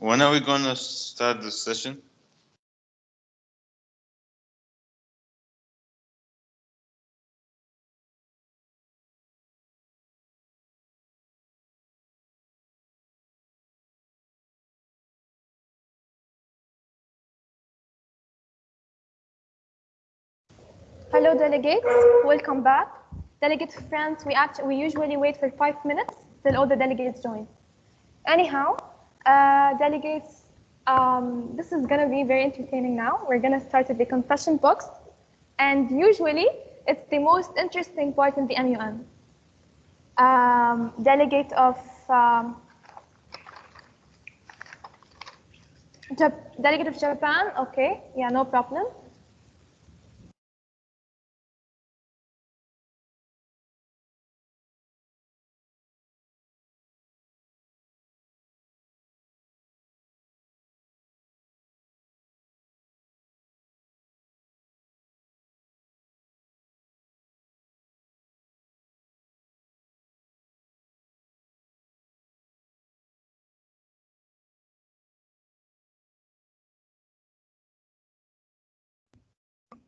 When are we going to start this session? Hello, delegates. Welcome back. Delegate friends, we usually wait for 5 minutes till all the delegates join. Anyhow, delegates, this is going to be very entertaining now. We're going to start with the confession box. And usually, it's the most interesting part in the MUN. Delegate of Delegate of Japan, okay, yeah, no problem.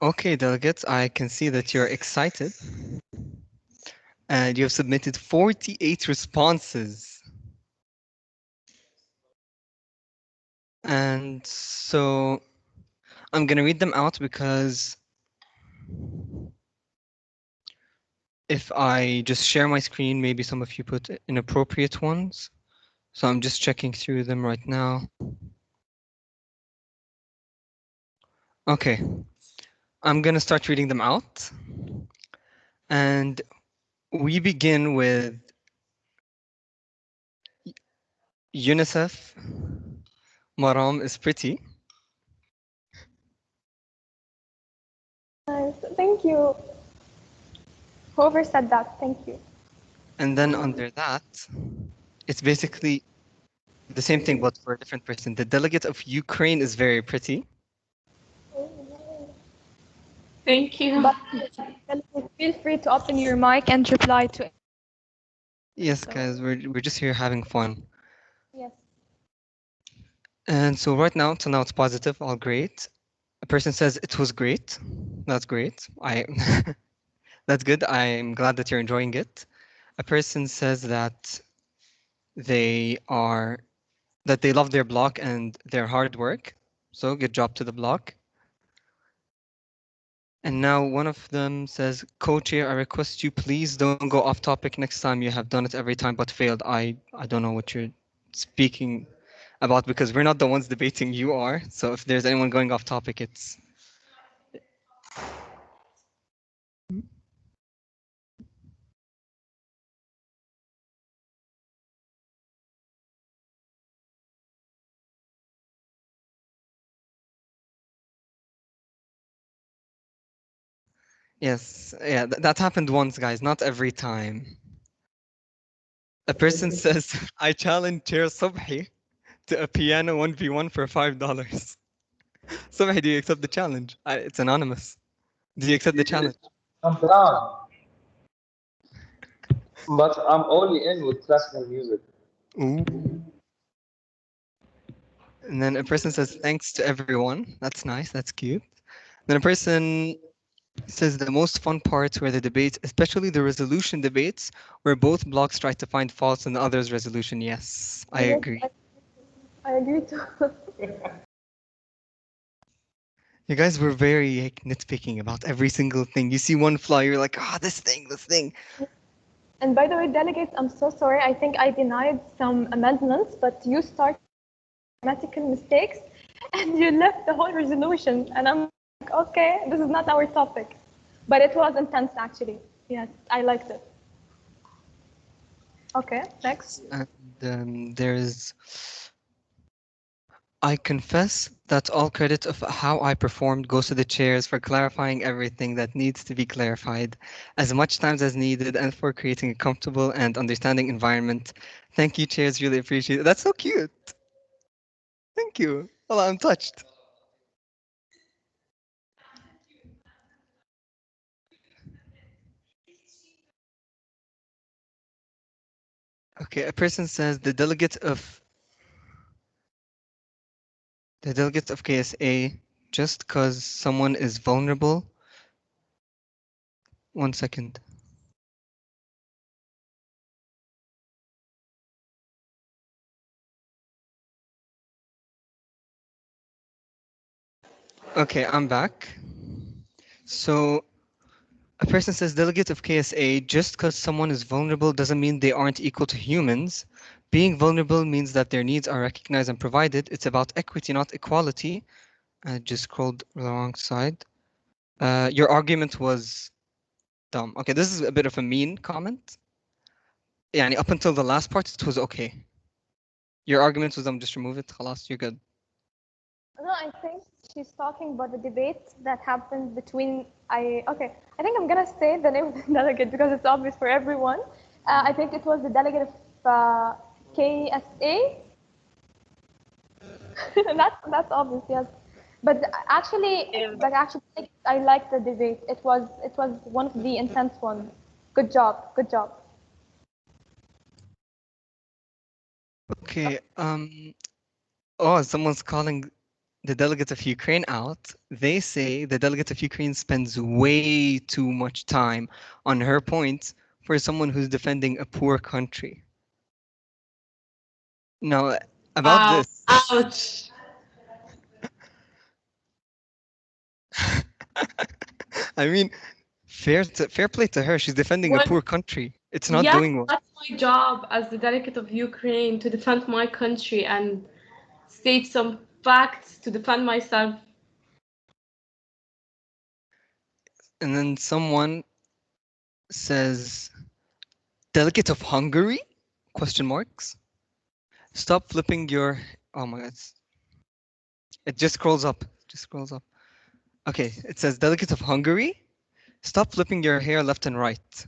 Okay, delegates, I can see that you're excited. And you have submitted 48 responses. And so I'm going to read them out because if I just share my screen, maybe some of you put inappropriate ones. So I'm just checking through them right now. Okay, I'm going to start reading them out. And we begin with Unicef. Maram is pretty. Nice, thank you. Whoever said that, thank you. And then under that, it's basically the same thing, but for a different person. The delegate of Ukraine is very pretty. Thank you. But feel free to open your mic and reply to it. Yes, guys, we're just here having fun. Yes. And so right now, till now it's positive, all great. A person says it was great. That's great. That's good. I'm glad that you're enjoying it. A person says that they love their block and their hard work. So good job to the block. And now one of them says, Co-chair, I request you please don't go off topic next time. You have done it every time but failed. I don't know what you're speaking about because we're not the ones debating, you are. So if there's anyone going off topic, it's... Yes, yeah, that happened once, guys, not every time. A person says, I challenge Chair Subhi to a piano 1v1 for $5. Subhi, do you accept the challenge? It's anonymous. Do you accept the challenge? I'm proud. But I'm only in with classical music. Ooh. And then a person says, thanks to everyone. That's nice, that's cute. Then a person says the most fun parts were the debates, especially the resolution debates, where both blocks tried to find faults in the other's resolution. Yes, I agree. I agree too. You guys were very nitpicking about every single thing. You see one flaw, you're like, this thing. And by the way, delegates, I'm so sorry. I think I denied some amendments, but you started grammatical mistakes and you left the whole resolution. And I'm like, okay, this is not our topic. But it was intense, actually. Yes, I liked it. Okay, next. And there's... I confess that all credit of how I performed goes to the chairs for clarifying everything that needs to be clarified as much times as needed and for creating a comfortable and understanding environment. Thank you, chairs. Really appreciate it. That's so cute. Thank you. Well, I'm touched. Okay, a person says the delegate of The delegates of KSA, just because someone is vulnerable. 1 second. Okay, I'm back. So a person says delegates of KSA, just because someone is vulnerable doesn't mean they aren't equal to humans. Being vulnerable means that their needs are recognized and provided. It's about equity, not equality. I just scrolled alongside. Your argument was dumb. Okay, this is a bit of a mean comment. يعني up until the last part, it was okay. Your argument was dumb, just remove it. خلاص, you're good. No, I think she's talking about the debate that happened between okay. I think I'm gonna say the name of the delegate because it's obvious for everyone. I think it was the delegate of KSA. that's obvious, yes. But actually, I liked the debate. It was one of the intense ones. Good job. Good job. Okay. Oh, someone's calling the delegates of Ukraine out. They say the delegate of Ukraine spends way too much time on her points for someone who's defending a poor country. Now, about Wow. this. Ouch. I mean, fair play to her. She's defending a What? poor country. It's not Yeah, doing well. that's my job as the delegate of Ukraine, to defend my country and state some facts to defend myself. And then someone says, delegate of Hungary? Question marks. Stop flipping your. Oh my God. It just scrolls up. Just scrolls up. Okay, it says delegate of Hungary. Stop flipping your hair left and right.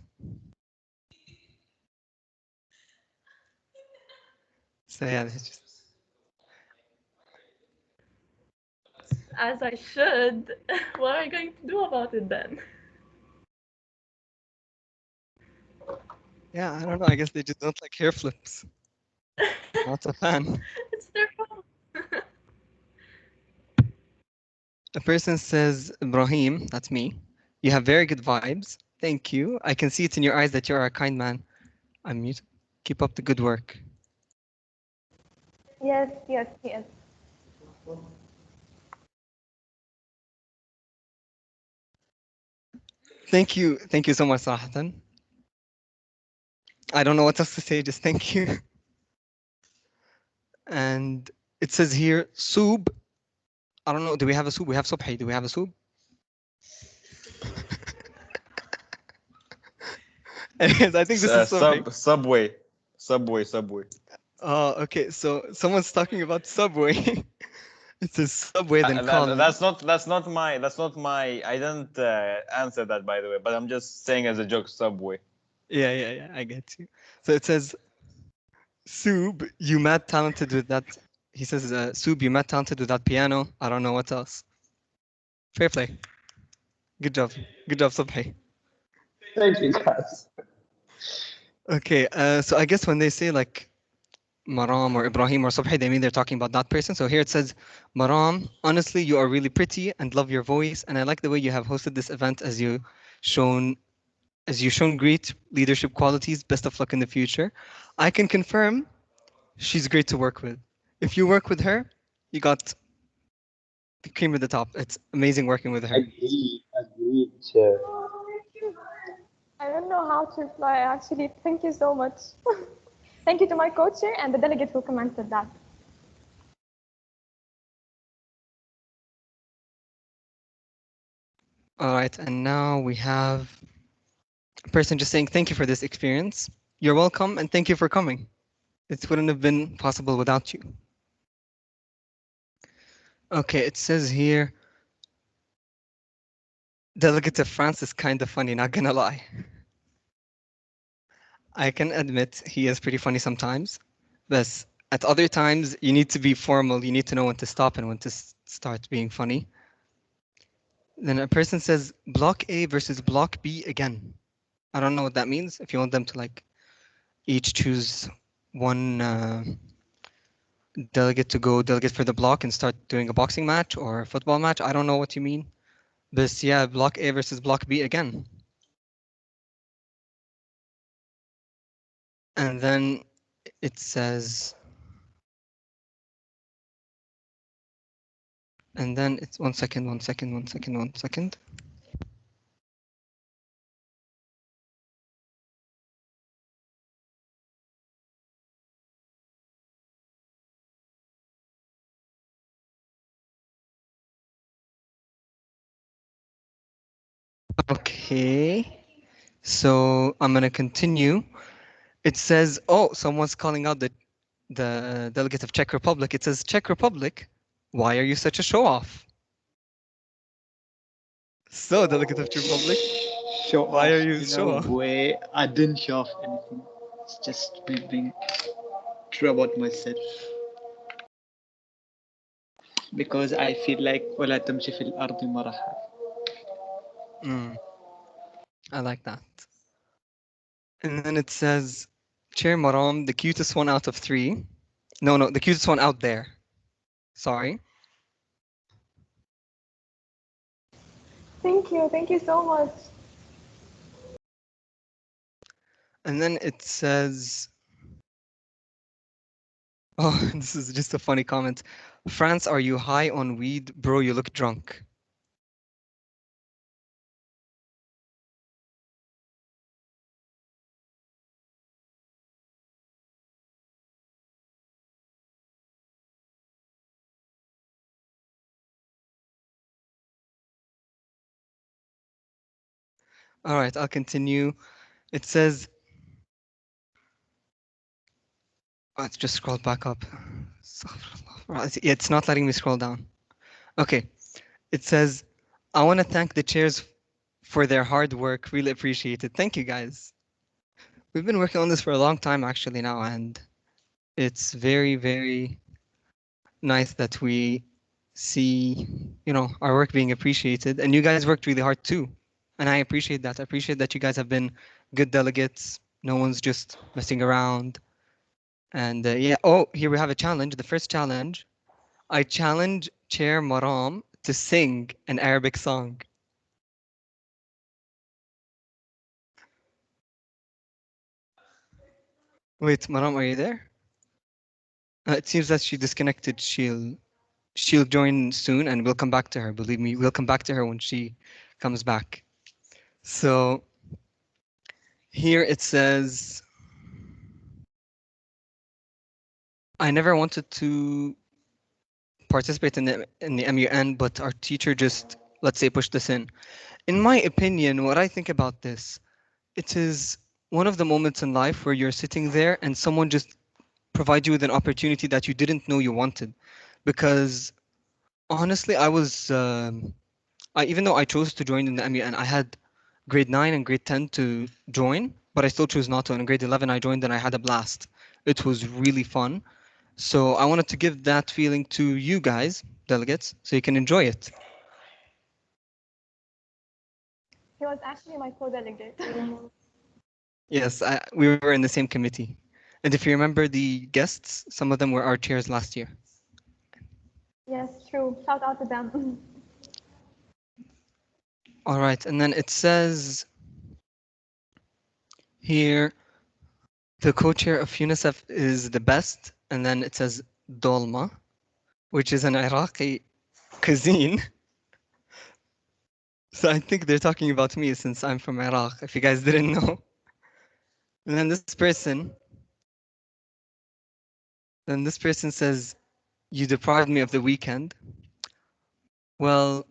So yeah, it's just. As I should. What are you going to do about it then? Yeah, I don't know. I guess they just don't like hair flips. Not a fan. It's their fault. A person says, Ibrahim, that's me. You have very good vibes. Thank you. I can see it in your eyes that you're a kind man. I'm mute. Keep up the good work. Yes. Thank you so much, Sarahatan. I don't know what else to say, just thank you. And it says here, Sub. I don't know, do we have a Sub? We have Subhi. Do we have a Sub? Anyways, I think this is Subhi. Subway. Oh, okay. So someone's talking about Subway. It says Subway, then call. That's not my. I didn't answer that, by the way. But I'm just saying as a joke, Subway. Yeah. I get you. So it says, Sub, you mad talented with that. He says, Sub, you mad talented with that piano. I don't know what else. Fair play. Good job, Subhi. Thank you, guys. Okay, so I guess when they say like Maram or Ibrahim or Subhi, they mean they're talking about that person. So here it says, Maram, honestly, you are really pretty and love your voice, and I like the way you have hosted this event as you've shown great leadership qualities. Best of luck in the future. I can confirm she's great to work with. If you work with her, you got the cream of the top. It's amazing working with her. Agreed, Chair. I don't know how to reply, actually. Thank you so much. Thank you to my co-chair and the delegate who commented that. All right, and now we have a person just saying thank you for this experience. You're welcome, and thank you for coming. It wouldn't have been possible without you. Okay, it says here, Delegate of France is kind of funny, not gonna lie. I can admit he is pretty funny sometimes, but at other times you need to be formal. You need to know when to stop and when to start being funny. Then a person says block A versus block B again. I don't know what that means. If you want them to like each choose one delegate to go delegate for the block and start doing a boxing match or a football match. I don't know what you mean. But yeah, block A versus block B again. And then it says, and then it's 1 second, 1 second, 1 second, 1 second. Okay, so I'm gonna continue. It says, oh, someone's calling out the delegate of Czech Republic. It says, Czech Republic, why are you such a show-off? So, delegate of Czech Republic, Show why off. are you No show-off? way. I didn't show off anything. It's just me being true about myself. Because I feel like ولا تمشي في الأرض مرحا. I like that. And then it says, Chair Maram, the cutest one out of 3. No, the cutest one out there. Sorry. Thank you so much. And then it says, oh, this is just a funny comment. France, are you high on weed? Bro, you look drunk. All right, I'll continue. It says, let's just scroll back up. It's not letting me scroll down. Okay, it says, I want to thank the chairs for their hard work. Really appreciate it. Thank you, guys. We've been working on this for a long time actually now, and it's very, very nice that we see, our work being appreciated. And you guys worked really hard too. And I appreciate that. I appreciate that you guys have been good delegates. No one's just messing around. And yeah, oh, here we have a challenge. The first challenge, I challenge Chair Maram to sing an Arabic song. Wait, Maram, are you there? It seems that she disconnected. She'll join soon and we'll come back to her. Believe me, we'll come back to her when she comes back. So here it says, I never wanted to participate in the MUN, but our teacher just, let's say, pushed us in. In my opinion, what I think about this, it is one of the moments in life where you're sitting there and someone just provides you with an opportunity that you didn't know you wanted. Because honestly, even though I chose to join in the MUN, I had grade 9 and grade 10 to join, but I still chose not to. And in grade 11, I joined and I had a blast. It was really fun. So I wanted to give that feeling to you guys, delegates, so you can enjoy it. He was actually my co-delegate. Yes, we were in the same committee. And if you remember the guests, some of them were our chairs last year. Yes, true. Shout out to them. All right, and then it says here, the co-chair of Unicef is the best, and then it says dolma, which is an Iraqi cuisine. So I think they're talking about me since I'm from Iraq, if you guys didn't know. And then this person says, you deprived me of the weekend. Well,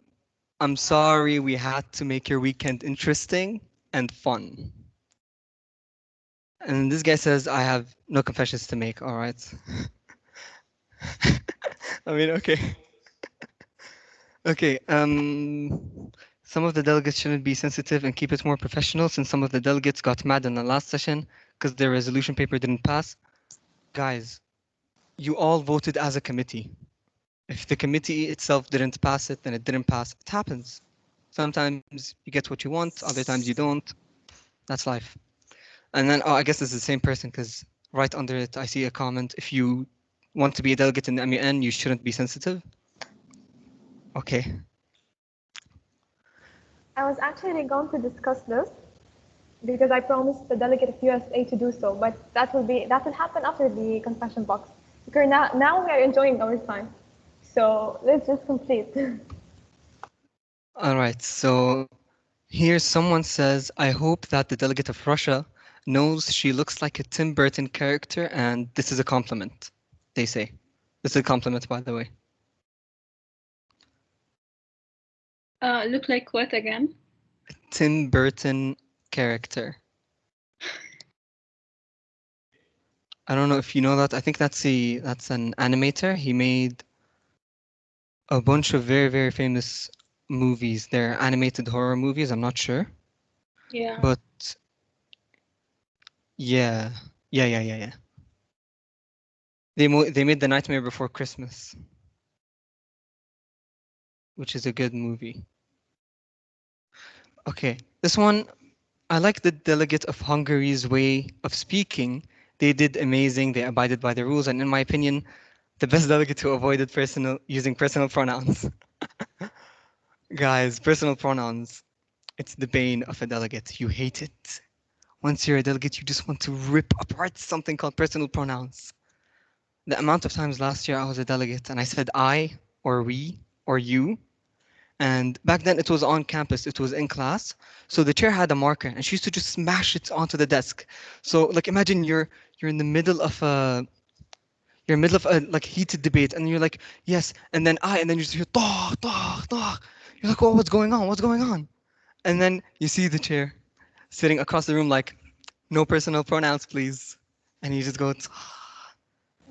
I'm sorry we had to make your weekend interesting and fun. And this guy says, I have no confessions to make, all right? I mean, okay. Okay, some of the delegates shouldn't be sensitive and keep it more professional since some of the delegates got mad in the last session because their resolution paper didn't pass. Guys, you all voted as a committee. If the committee itself didn't pass it, then it didn't pass. It happens. Sometimes you get what you want, other times you don't. That's life. And then, I guess it's the same person because right under it, I see a comment. If you want to be a delegate in the MUN, you shouldn't be sensitive? Okay. I was actually going to discuss this because I promised the delegate of USA to do so, but that will happen after the confession box. Because now we are enjoying our time. So let's just complete. All right. So here someone says, I hope that the delegate of Russia knows she looks like a Tim Burton character, and this is a compliment, they say. This is a compliment, by the way. Look like what again? Tim Burton character. I don't know if you know that. I think that's an animator. He made a bunch of very, very famous movies. They're animated horror movies. I'm not sure. Yeah. But yeah. They made The Nightmare Before Christmas, which is a good movie. Okay, this one, I like the delegate of Hungary's way of speaking. They did amazing. They abided by the rules, and in my opinion, the best delegate who avoided using personal pronouns. Guys, personal pronouns, it's the bane of a delegate. You hate it. Once you're a delegate, you just want to rip apart something called personal pronouns. The amount of times last year I was a delegate and I said I or we or you. And back then it was on campus, it was in class. So the chair had a marker and she used to just smash it onto the desk. So like imagine you're in the middle of a like heated debate and you're like, yes, and then and then you just hear "Dah, dah, dah." You're like, oh, what's going on? What's going on? And then you see the chair sitting across the room like, no personal pronouns, please. And you just go,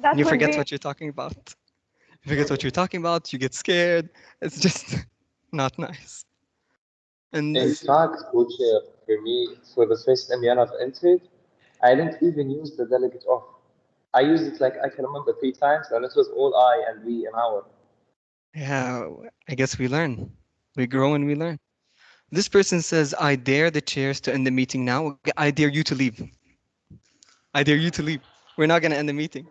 and you forget what you're talking about. You forget what you're talking about, you get scared. It's just not nice. And In fact, which for me, for the first MUN I've entered, I didn't even use the delegate off. I used it like I can remember 3 times, and it was all I and we and our. yeah, I guess we learn. We grow and we learn. This person says, I dare the chairs to end the meeting now. I dare you to leave. I dare you to leave. We're not going to end the meeting.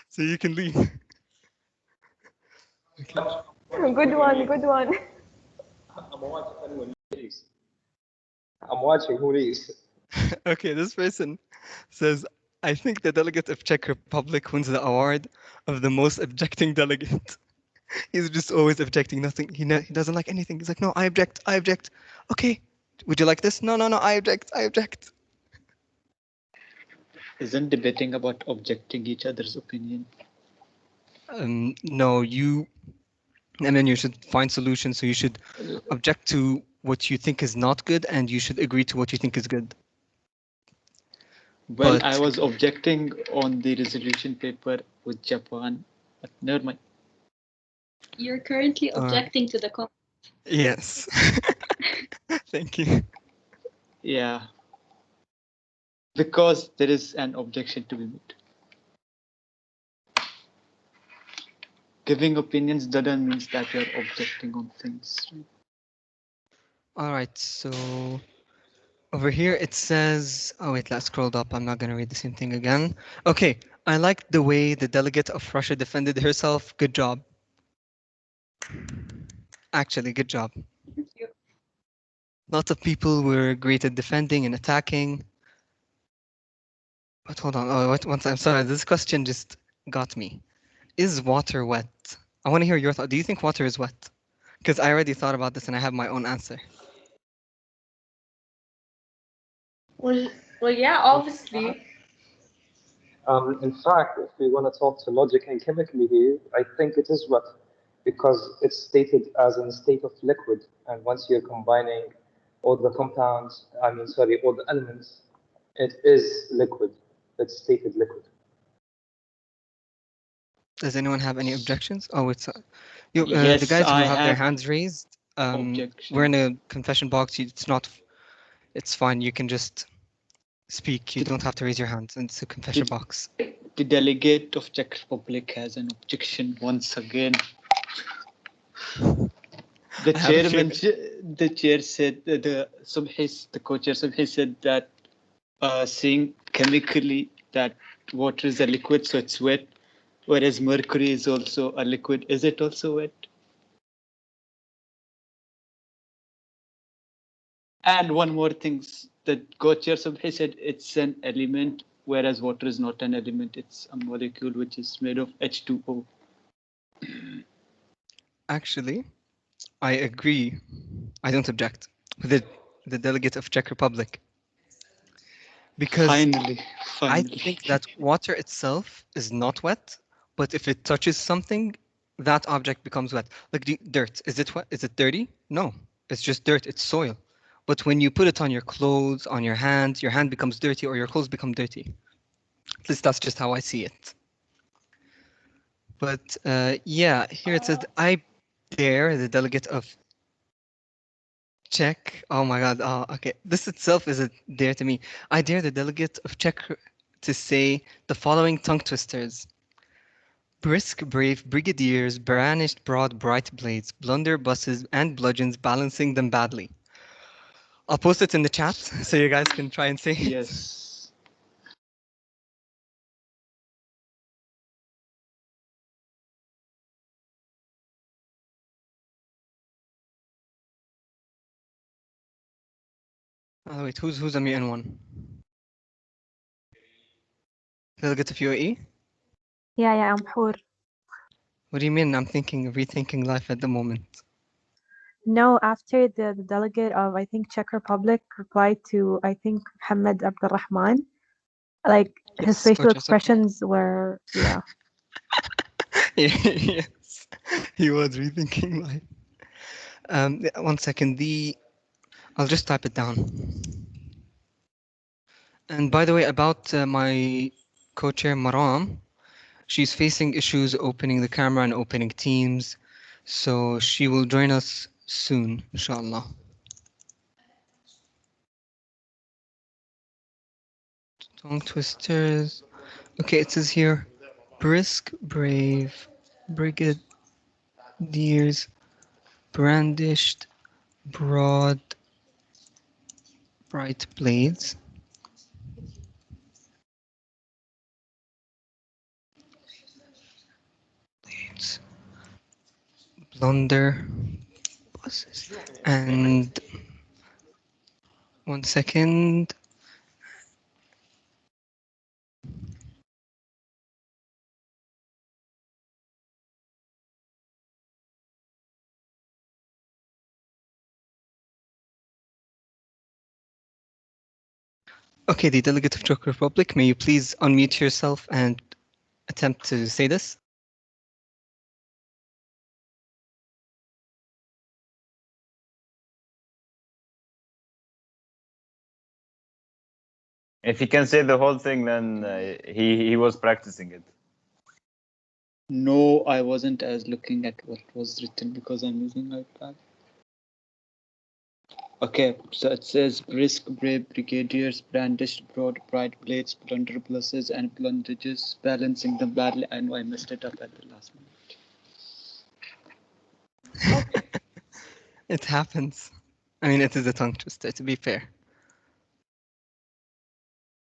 So you can leave. Okay. Good one, good one. I'm watching who leaves. Okay, this person says, I think the delegate of Czech Republic wins the award of the most objecting delegate. He's just always objecting, nothing. He doesn't like anything. He's like, no, I object, I object. Okay, would you like this? No, I object, I object. Isn't debating about objecting each other's opinion? No, you should find solutions. So you should object to what you think is not good and you should agree to what you think is good. Well, I was objecting on the resolution paper with Japan, but never mind. You're currently objecting to the comment. Yes. Thank you. Yeah. Because there is an objection to be made. Giving opinions doesn't mean that you're objecting on things. Right? All right, so over here it says, oh wait, let's scroll up. I'm not going to read the same thing again. Okay, I liked the way the delegate of Russia defended herself. Good job. Actually, good job. Thank you. Lots of people were great at defending and attacking. But hold on, I'm sorry, this question just got me. Is water wet? I want to hear your thought. Do you think water is wet? Because I already thought about this and I have my own answer. Well, yeah, obviously. In fact, if we want to talk to logic and chemically here, I think it is wet because it's stated as in a state of liquid. And once you're combining all the compounds, all the elements, it is liquid. It's stated liquid. Does anyone have any objections? Oh, it's Yes, the guys who I have their have hands raised. We're in a confession box. It's fine. You can just speak. You don't have to raise your hand. It's a confession box. The delegate of Czech Republic has an objection once again. The chair said the co-chair Subhi said that seeing chemically that water is a liquid, so it's wet. Whereas mercury is also a liquid. Is it also wet? And one more thing, the co-chair Subhi said it's an element, whereas water is not an element. It's a molecule which is made of H2O. Actually, I agree. I don't object with the delegate of Czech Republic. Because Finally. I think that water itself is not wet, but if it touches something, that object becomes wet. Like dirt, is it wet? Is it dirty? No, it's just dirt, it's soil. But when you put it on your clothes, on your hand becomes dirty or your clothes become dirty. At least that's just how I see it. But yeah, here it says, I dare the delegate of Czech. Oh my God. Oh, okay. This itself is a dare to me. I dare the delegate of Czech to say the following tongue twisters. Brisk, brave brigadiers brandished broad, bright blades, blunderbusses and bludgeons, balancing them badly. I'll post it in the chat so you guys can try and say it. Yes. Oh, wait, who's a mutant one? Delegate of UAE? Yeah, I'm Hur. What do you mean? I'm rethinking life at the moment. No, after the delegate of, I think, Czech Republic replied to, I think, Mohammed Abdulrahman, like his Yes, facial Coach, expressions were, yeah. Yes, he was rethinking life. 1 second, I'll just type it down. And by the way, about my co-chair Maram, she's facing issues opening the camera and opening Teams, so she will join us soon, inshallah. Tongue twisters. Okay, it says here, brisk, brave, brigadiers, brandished, broad, bright blades. Blunder buses. And 1 second. Okay, the delegate of Czech Republic, may you please unmute yourself and attempt to say this? If he can say the whole thing, then he was practicing it. No, I wasn't as looking at what was written because I'm using iPad. Okay, so it says brisk, brave brigadiers brandished broad, bright blades, blunderbusses and blundages, balancing them badly. I know I messed it up at the last minute. It happens. I mean, it is a tongue twister, to be fair.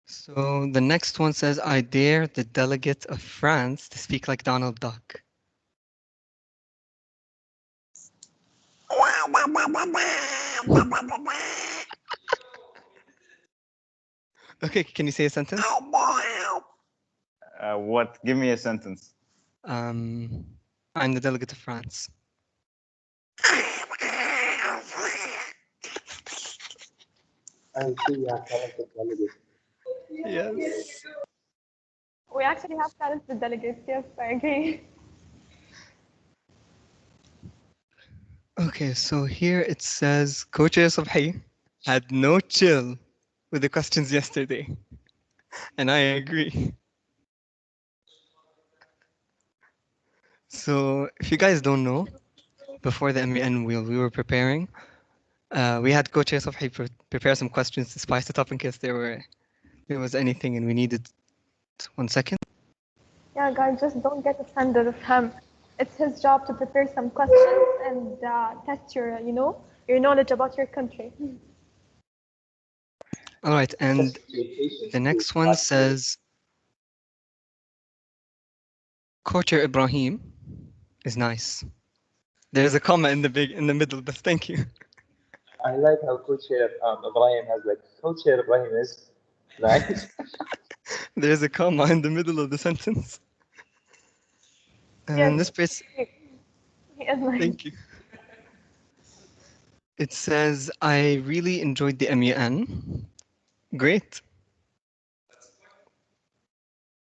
So the next one says, I dare the delegate of France to speak like Donald Duck. Okay, can you say a sentence? What? Give me a sentence. I'm the delegate of France. Yes. We actually have talented delegates. Yes, I agree. Okay, so here it says Coach Subhi had no chill with the questions yesterday. And I agree. So if you guys don't know, before the MEN wheel we were preparing, we had Coach Subhi prepare some questions to spice it up in case there was anything and we needed 1 second. Yeah, guys, just don't get offended of him. It's his job to prepare some questions and test your knowledge about your country. All right, and the next one says, Co-chair Ibrahim is nice. There's a comma in the middle, but thank you. I like how co-chair Ibrahim has like co-chair Ibrahim is nice. There's a comma in the middle of the sentence. And Yes. this person, He is nice. thank you. It says, I really enjoyed the MUN. Great.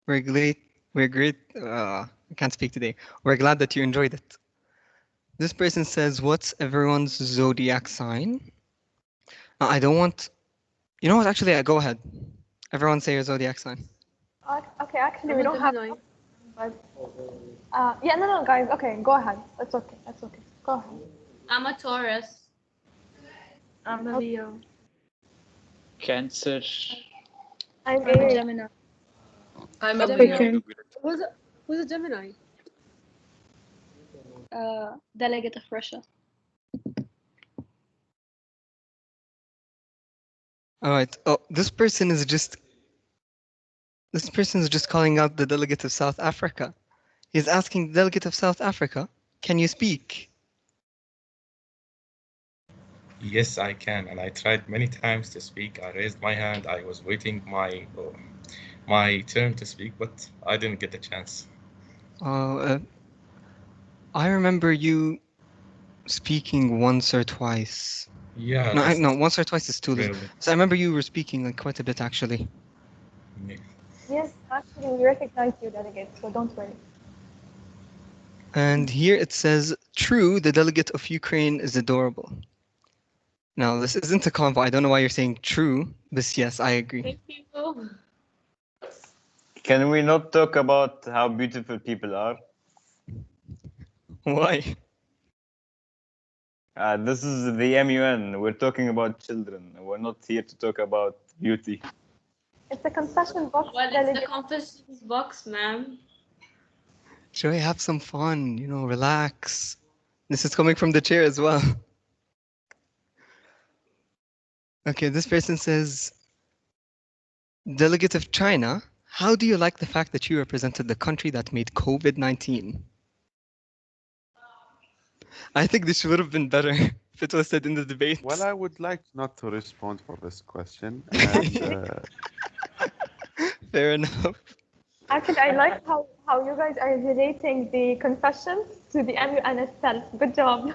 We're great. We're great. I can't speak today. We're glad that you enjoyed it. This person says, what's everyone's zodiac sign? I don't want... You know what? Actually, go ahead. Everyone say your zodiac sign. Okay, actually, we don't have... But, yeah, no, guys. Okay, go ahead. That's okay. That's okay. Go ahead. I'm a Taurus. I'm a Leo. Cancer. I'm I'm a Aries. Gemini. I'm a Capricorn. Who's a Gemini? Delegate of Russia. All right. Oh, this person is just calling out the delegate of South Africa. He's asking the delegate of South Africa, can you speak? Yes, I can, and I tried many times to speak. I raised my hand. I was waiting my turn to speak, but I didn't get the chance. I remember you speaking once or twice. Yeah, No, once or twice is too little. really. So I remember you were speaking like quite a bit, actually. Yeah. Yes, actually, we recognize you, delegate, so don't worry. And here it says, true, the delegate of Ukraine is adorable. Now, this isn't a convo. I don't know why you're saying true, but yes, I agree. Thank you. Can we not talk about how beautiful people are? Why? This is the MUN. We're talking about children. We're not here to talk about beauty. It's a confession box. Well, it's delegate. the confessions box, ma'am. Joy, have some fun, relax. This is coming from the chair as well. Okay, this person says, delegate of China, how do you like the fact that you represented the country that made COVID-19? I think this would have been better if it was said in the debate. Well, I would like not to respond for this question. And, Fair enough. Actually, I like how you guys are relating the confessions to the MUN itself. Good job.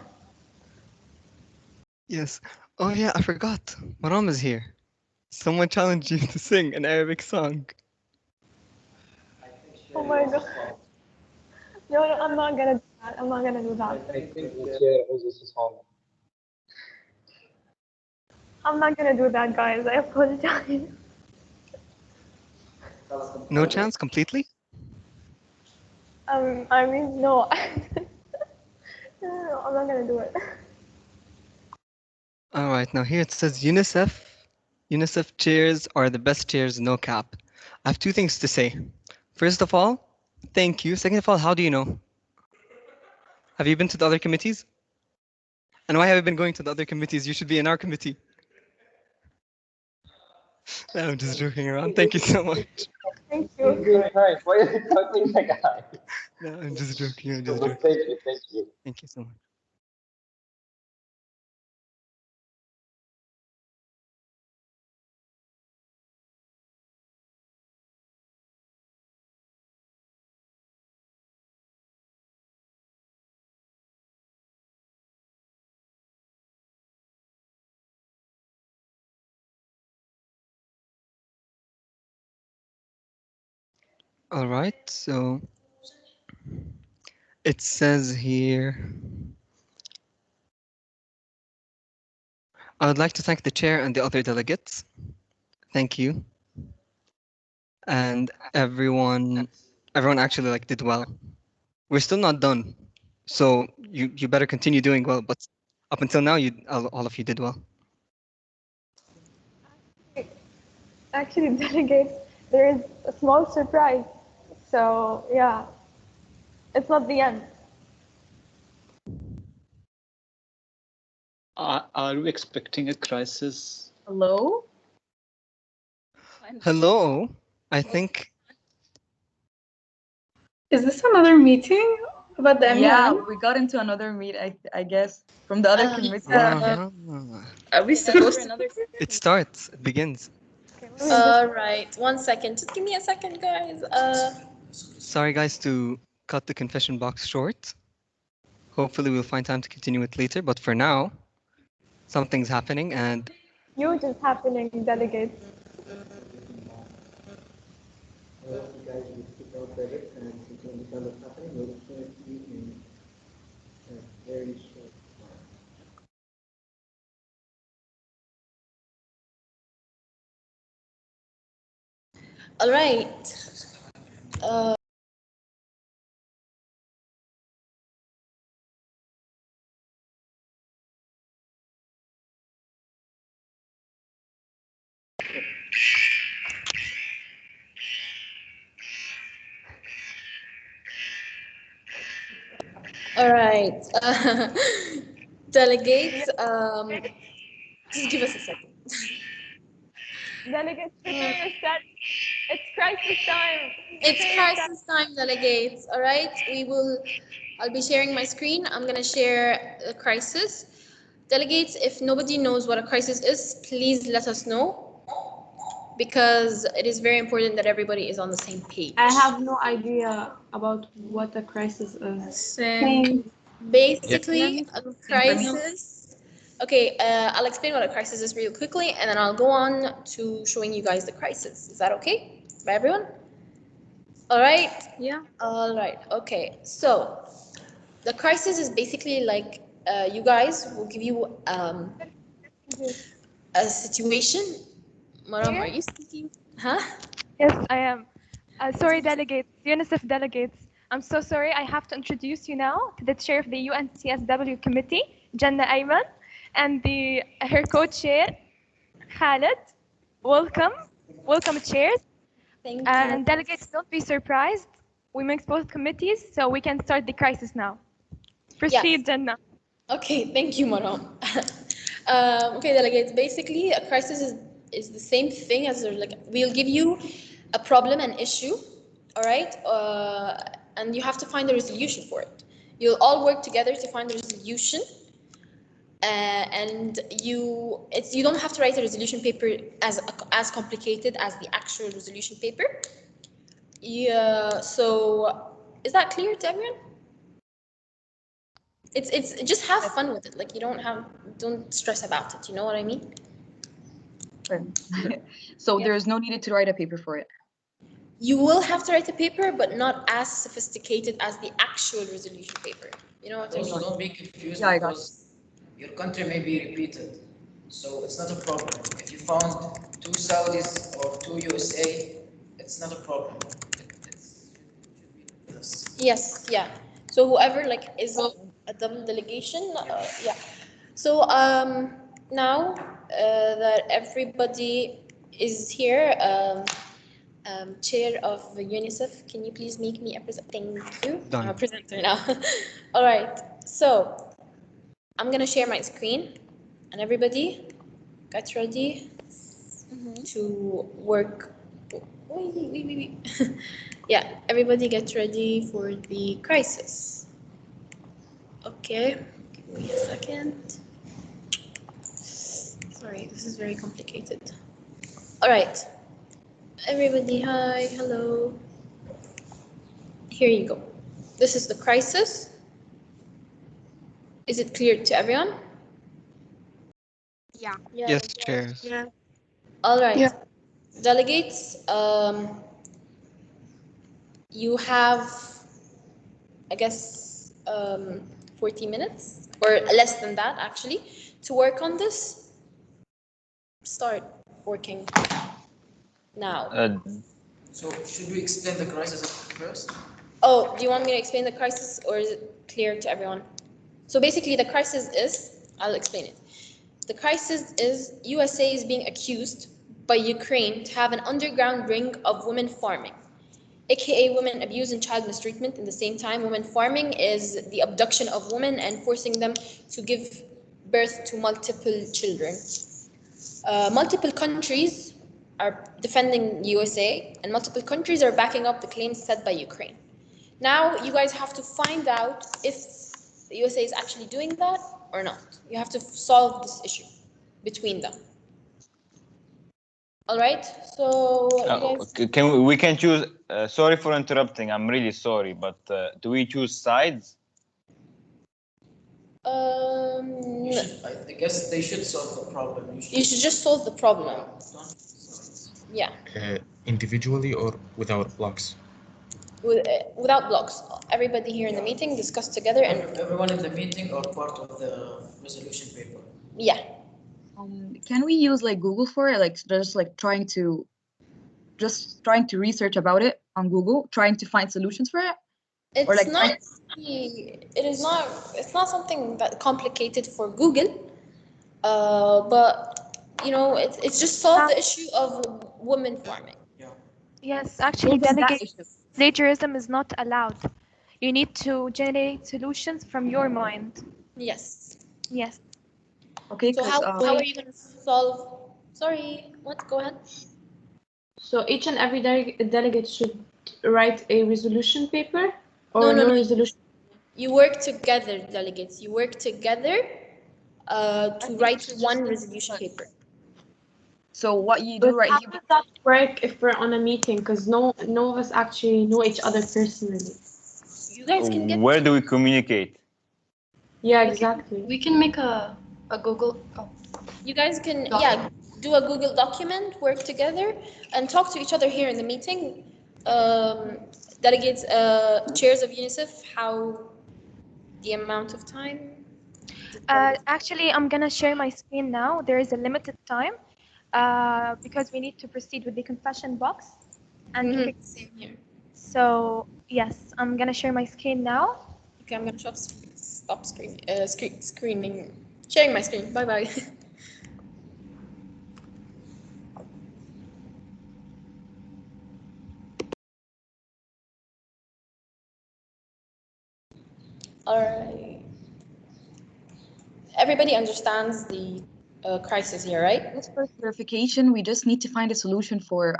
Yes. Oh yeah, I forgot. Maram is here. Someone challenged you to sing an Arabic song. Oh my god. No, I'm not gonna do that. I'm not gonna do that. I think the chair owes us home. I'm not gonna do that, guys. I apologize. No chance, completely? I mean, no. No, I'm not gonna do it. All right, now here it says UNICEF chairs are the best chairs, no cap. I have two things to say. First of all, thank you. Second of all, how do you know? Have you been to the other committees? And why have you been going to the other committees? You should be in our committee. No, I'm just joking around. Thank you so much. Thank you. Why are you talking like that? No, I'm just joking. I'm just joking. Thank you, thank you. Thank you so much. All right, so it says here, I would like to thank the chair and the other delegates. Thank you. And everyone actually did well. We're still not done. So you better continue doing well, but up until now all of you did well. Actually, delegates, there is a small surprise. So yeah, it's not the end. Are we expecting a crisis? Hello? Hello, I think. Is this another meeting about the Yeah, MEN? we got into another meet, I guess, from the other committee. Are we supposed to? It starts. It begins. All right, 1 second. Just give me a second, guys. Sorry, guys, to cut the confession box short. Hopefully, we'll find time to continue it later. But for now, something's happening, and Huge is happening, delegates. All right. All right. Delegates, just give us a second. Delegates, prepare yourself. It's crisis time. It's Prepare yourself. crisis time, delegates. All right. I'll be sharing my screen. I'm going to share the crisis. Delegates, if nobody knows what a crisis is, please let us know, because it is very important that everybody is on the same page. I have no idea about what a crisis is. Same. Basically, a crisis. Okay, I'll explain what a crisis is real quickly, and then I'll go on to showing you guys the crisis. Is that okay by everyone? All right? Yeah. All right. Okay. So the crisis is basically like you guys will give you a situation. Maram, are you speaking? Huh? Yes, I am. Sorry, delegates, UNICEF delegates. I'm so sorry. I have to introduce you now to the chair of the UNCSW committee, Jannah Ayman, and her co-chair, Khaled. Welcome. Welcome, chairs. Thank you. And delegates, don't be surprised. We mix both committees, so we can start the crisis now. Proceed, Jannah. Okay, thank you, Maram. Okay, delegates, basically a crisis is the same thing as we'll give you a problem, an issue, all right? And you have to find a resolution for it. You'll all work together to find a resolution. And you don't have to write a resolution paper as complicated as the actual resolution paper. Yeah, so is that clear to everyone? It's just have fun with it. Like don't stress about it. You know what I mean? So there is no need to write a paper for it. You will have to write a paper, but not as sophisticated as the actual resolution paper. You know what I mean? Also, don't be confused because your country may be repeated, so it's not a problem. If you found 2 Saudis or 2 USA, it's not a problem. Yes, yeah. So whoever is a double delegation, yeah. So now that everybody is here, chair of UNICEF, can you please make me a presenter? Thank you. I'm a presenter now. All right. So I'm gonna share my screen, and everybody get ready to work. Wait. Yeah, everybody get ready for the crisis. Okay, give me a second. Sorry, this is very complicated. All right, everybody, hi, hello. Here you go. This is the crisis. Is it clear to everyone? Yeah. Yes, chairs. Yeah. All right, delegates. You have, I guess, 40 minutes or less than that actually to work on this. Start working now. So should we explain the crisis first? Oh, do you want me to explain the crisis, or is it clear to everyone? So basically the crisis is, I'll explain it. The crisis is USA is being accused by Ukraine to have an underground ring of women farming, aka women abuse and child mistreatment. In the same time, women farming is the abduction of women and forcing them to give birth to multiple children. Multiple countries are defending USA, and multiple countries are backing up the claims said by Ukraine. Now you guys have to find out if the USA is actually doing that or not. You have to solve this issue between them. All right, so you guys... we can choose, sorry for interrupting, I'm really sorry, but do we choose sides? I guess they should solve the problem. You should just solve the problem. Yeah. Individually or without blocks? Without blocks. Everybody here in the meeting discuss together and... Everyone in the meeting or part of the resolution paper? Yeah. Can we use like Google for it? Like just like trying to research about it on Google, trying to find solutions for it? It's or like not. It is not. It's not something that complicated for Google. But you know, it's just solve the issue of women farming. Yes, actually, delegates, plagiarism is not allowed. You need to generate solutions from your mind. Yes. Yes. Okay. So how are you going to solve? Sorry, what? Go ahead. So each and every delegate should write a resolution paper, No, or no. resolution. You work together, delegates. You work together to write one resolution paper. So what you do right here. here? How does that work if we're on a meeting? Because no of us actually know each other personally. You guys can get. Where do we communicate? Yeah, exactly. We can make a Google. Oh. You guys can do a Google document, work together, and talk to each other here in the meeting. Delegates, chairs of Unicef, how the amount of time? Actually, I'm gonna share my screen now. There is a limited time because we need to proceed with the confession box. And Same here. So yes, I'm gonna share my screen now. Okay, I'm gonna stop screening, sharing my screen. Bye bye. All right. Everybody understands the crisis here, right? Just for clarification, we just need to find a solution for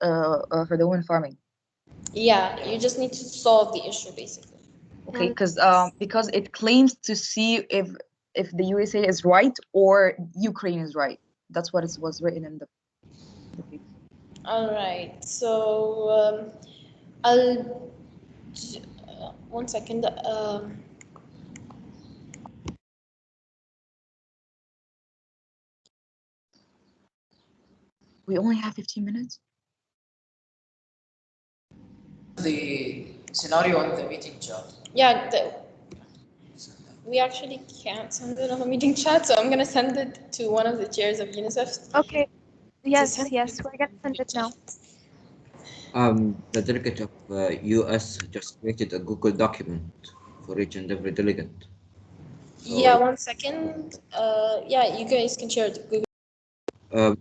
the women farming. Yeah, you just need to solve the issue basically. Okay, because it claims to see if the USA is right or Ukraine is right. That's what it was written in the paper. All right, so I'll 1 second. We only have 15 minutes. The scenario on the meeting chat. Yeah, we actually can't send it on a meeting chat, so I'm gonna send it to one of the chairs of Unicef. Okay. Yes, we're gonna send it now. The delegate of US just created a Google document for each and every delegate. So, yeah, 1 second. Yeah, you guys can share it. Google.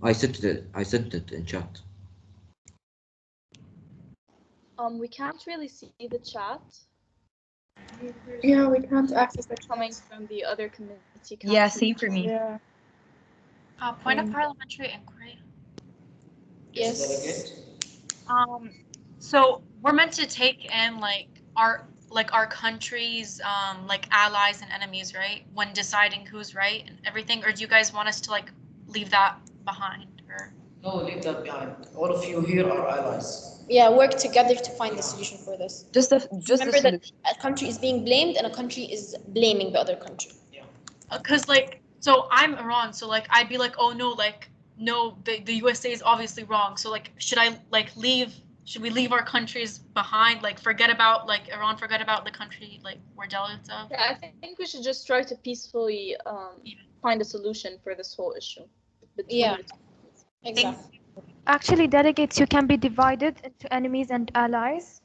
I sent it in chat. We can't really see the chat. Yeah, we can't access the coming from the other committee. Yeah, same for me. Yeah. Point of parliamentary inquiry. Yes. So we're meant to take in our country's like allies and enemies, right? When deciding who's right and everything, or do you guys want us to like leave that behind? Or no, leave that behind. All of you here are allies. Yeah, work together to find the solution for this. Just remember that a country is being blamed and a country is blaming the other country. Yeah. Because so I'm Iran, so like I'd be like, oh no, no, the USA is obviously wrong. So like, should we leave our countries behind? Like forget about Iran, forget about the country we're delegates of? Yeah, I think we should just try to peacefully find a solution for this whole issue. Yeah, exactly. Actually, delegates, you can be divided into enemies and allies.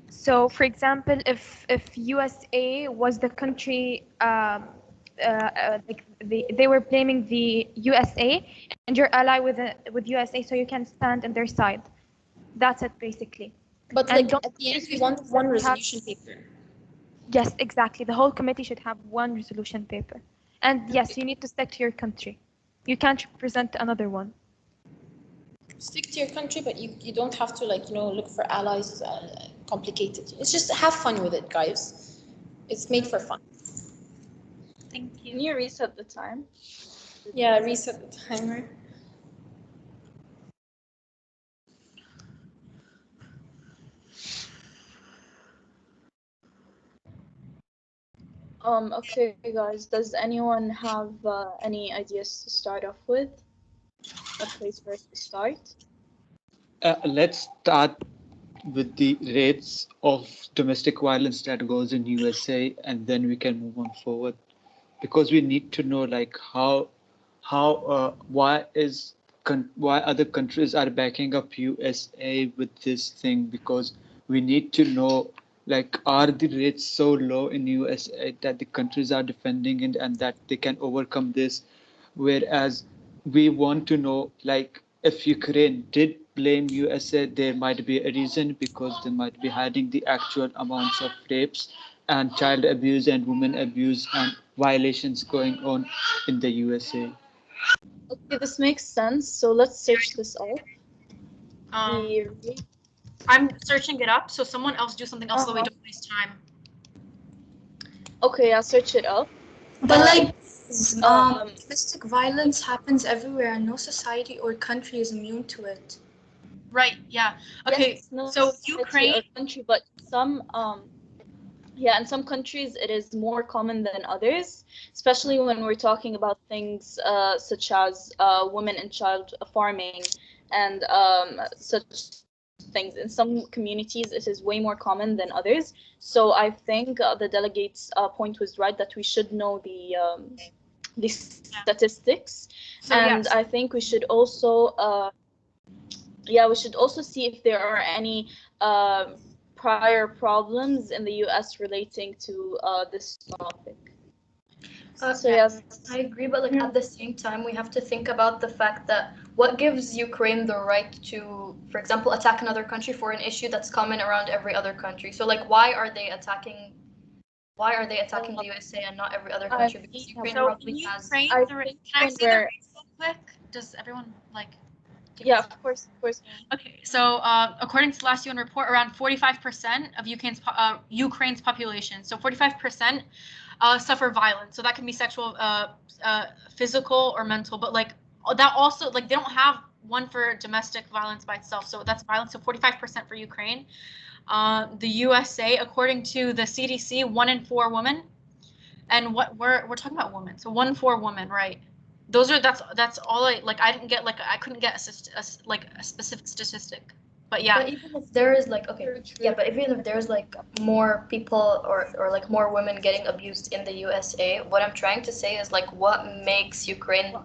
So, for example, if USA was the country, they were blaming the USA, and you're ally with USA, so you can stand on their side. That's it, basically. But at the end, we want one resolution paper. Yes, exactly. The whole committee should have one resolution paper. And yes, you need to stick to your country. You can't represent another one. Stick to your country, but you don't have to look for allies complicated. It's just have fun with it, guys. It's made for fun. Thank you. Can you reset the time? Yeah, reset the timer. Okay, guys, does anyone have any ideas to start off with? A place where to start? Let's start with the rates of domestic violence that goes in USA, and then we can move on forward, because we need to know like why other countries are backing up USA with this thing, because we need to know like are the rates so low in USA that the countries are defending it and that they can overcome this, whereas we want to know like if Ukraine did blame USA, there might be a reason, because they might be hiding the actual amounts of rapes and child abuse and women abuse and violations going on in the USA. Okay, this makes sense. So let's search this up. I'm searching it up, so someone else do something else so we don't waste time. Okay, I'll search it up. But like, domestic violence happens everywhere, and no society or country is immune to it. Right. Yeah. Okay. Yes, no so society Ukraine. or country, but some yeah, in some countries it is more common than others, especially when we're talking about things such as women and child farming and such things. In some communities, it is way more common than others. So I think the delegate's point was right, that we should know the statistics, So, and yes. I think we should also we should also see if there are any prior problems in the US relating to this topic. So yes, I agree, but like at the same time, we have to think about the fact that what gives Ukraine the right to, for example, attack another country for an issue that's common around every other country? So like, why are they attacking the USA and not every other country? Because Ukraine probably has. Can I see the rates real quick? Does everyone like? Yeah, of course. Okay, so according to the last UN report, around 45% of Ukraine's population, so 45% suffer violence. So that can be sexual, physical, or mental. But like that also, like they don't have one for domestic violence by itself. So that's violence. So 45% for Ukraine. The USA, according to the CDC, 1 in 4 women, and what we're talking about women. So 1 in 4 women, right? Those are that's all I didn't get I couldn't get a specific statistic, but yeah. But even if there is like but even if there's like more people or like more women getting abused in the USA, what I'm trying to say is like what makes Ukraine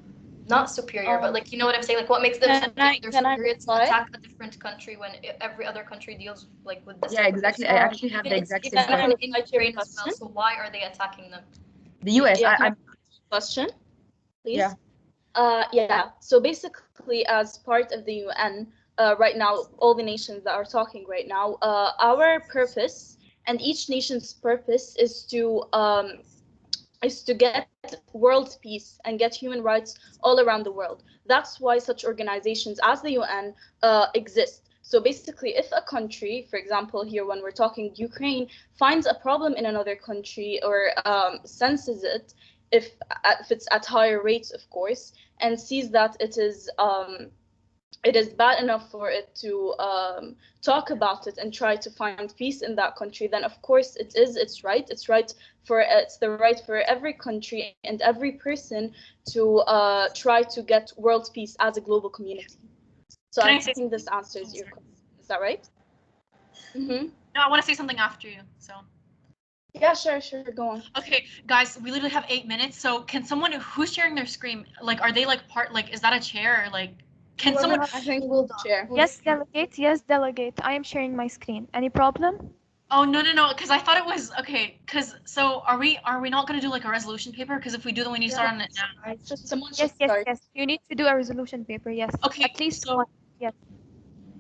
not superior, but like you know what I'm saying, like what makes them superior to attack a different country when every other country deals like with the same. Yeah, exactly. I actually have the exact same question. In Ukraine as well. So why are they attacking them? The US. Yeah, question, please. Yeah. So basically, as part of the UN, right now, all the nations that are talking right now, our purpose and each nation's purpose is to get world peace and get human rights all around the world. That's why such organizations as the UN exist. So basically, if a country, for example, here when we're talking Ukraine, finds a problem in another country or senses it, if it's at higher rates, of course, and sees that it is bad enough for it to talk about it and try to find peace in that country, then of course it's the right for every country and every person to try to get world peace as a global community. So I think this answers your question. Is that right? No, I want to say something after you. So. Yeah, sure, go on. Okay, guys, we literally have 8 minutes. So can someone who's sharing their screen, like, are they like is that a chair or like, can someone? I think we'll share. Yes, delegate. I am sharing my screen. Any problem? Oh no, because I thought it was okay. So are we not gonna do like a resolution paper? Because if we do, then we need to start on it now. Yes. You need to do a resolution paper. Yes. Okay. At least one. Yes.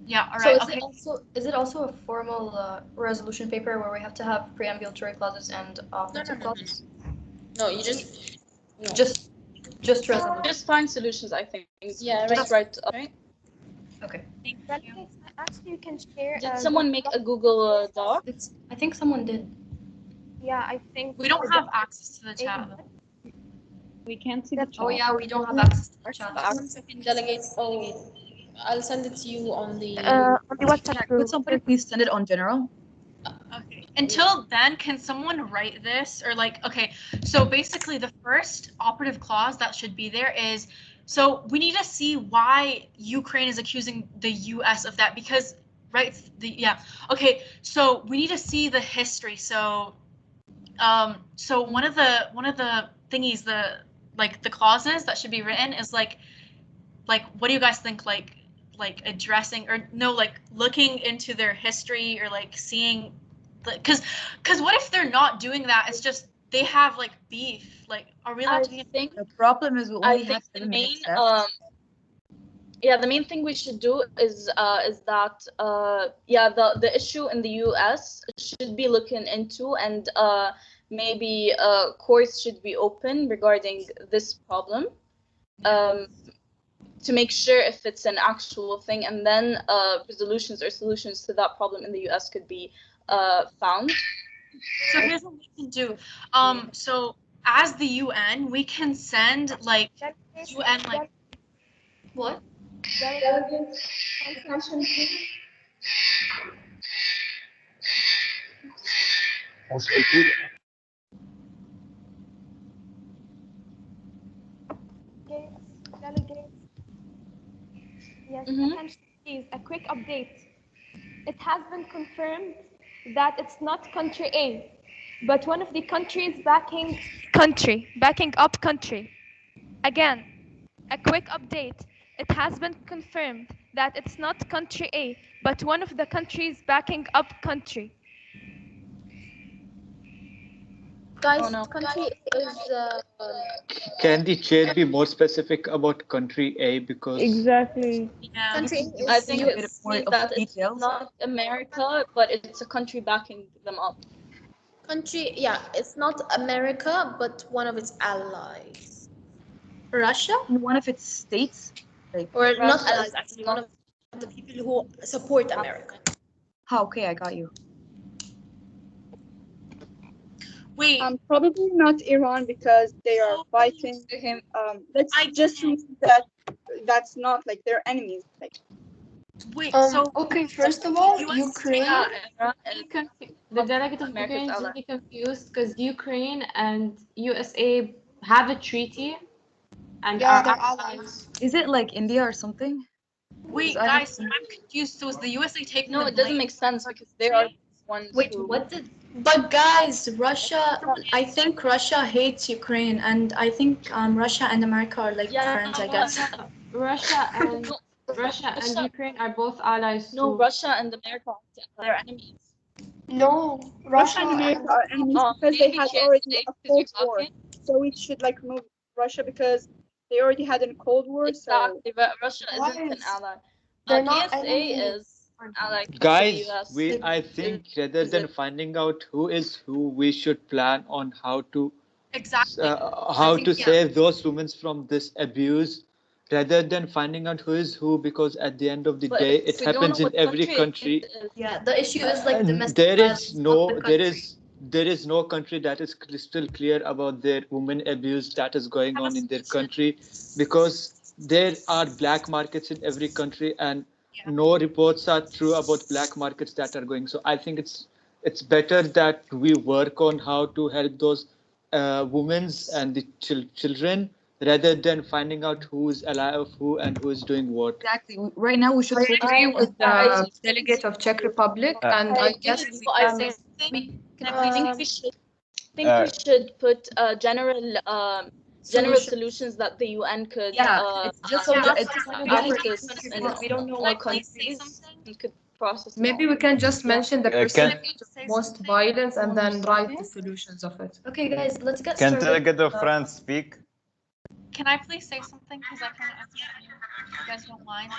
Yeah. All right. So is it also a formal resolution paper where we have to have preambulatory clauses and offensive clauses? No, you just resolution. Just find solutions, I think. Yeah. Just write up. Okay. Delegates, Actually, you can share. Did someone make a Google Doc? I think someone did. Yeah, I think We don't have access to the chat. We can't see the chat. Oh yeah, we don't have access to the chat. One second, delegates. Oh, I'll send it to you on the. on the WhatsApp group. Could somebody please send it on general? Okay. Until then, can someone write this or like, okay, so basically the first operative clause that should be there is, so we need to see why Ukraine is accusing the US of that because, right, okay, so we need to see the history. So, so one of the thingies, the clauses that should be written is like, what do you guys think, like addressing or no, like looking into their history or like seeing, because what if they're not doing that? It's just they have like beef. Like, are we allowed to be? The problem is we only have 7 minutes left. Yeah, the main thing we should do is that the issue in the US should be looking into, and maybe courts should be open regarding this problem. To make sure if it's an actual thing, and then resolutions or solutions to that problem in the US could be found. So here's what we can do. So as the UN, we can send like UN like what? Delegates. Yes, attention please, a quick update. It has been confirmed that it's not country A, but one of the countries backing up country. Again, a quick update. It has been confirmed that it's not country A, but one of the countries backing up country. Guys, country is. Can the chair be more specific about country A because Exactly. Yeah. Country is. I think it's that it's not America, but it's a country backing them up. Country, yeah, it's not America, but one of its allies. Russia? One of its states? Like, or not allies, actually, one of the people who support America. Okay, I got you. Wait. Probably not Iran because they are fighting him. Let's just use that. That's not like they're enemies. Like. Wait. Okay. First of all, Ukraine. The delegate of Ukraine is really confused because Ukraine and USA have a treaty, and they're allies. Is it like India or something? Wait, guys, I'm confused. So is the USA taking? No, it doesn't make sense because they are ones. Wait, what did? But guys, Russia. I think Russia hates Ukraine, and I think Russia and America are like friends. I guess. Russia and Ukraine are both allies. No, Russia and America are enemies. No, Russia and America are enemies because they had already a Cold War. So we should like remove Russia because they already had a Cold War. Exactly, but Russia isn't an ally. PSA is an ally. Guys, I think rather than finding out who is who, we should plan on how to save those women from this abuse, rather than finding out who is who, because at the end of the day, it happens in every country. Yeah, the issue is like domestic there is no country that is crystal clear about their women abuse that is going on in their country, because there are black markets in every country, and no reports are true about black markets that are going. So I think it's better that we work on how to help those women and the children, rather than finding out who is ally of who and who is doing what. Exactly. Right now we should agree with the delegate of Czech Republic, and I guess we should put general solutions that the UN could we don't know what countries could process. Maybe we can just mention the percentage of most violence and then write the solutions of it. Okay, guys, let's get started. Can delegate of France speak? Can I please say something? Because I can't answer if you guys don't mind.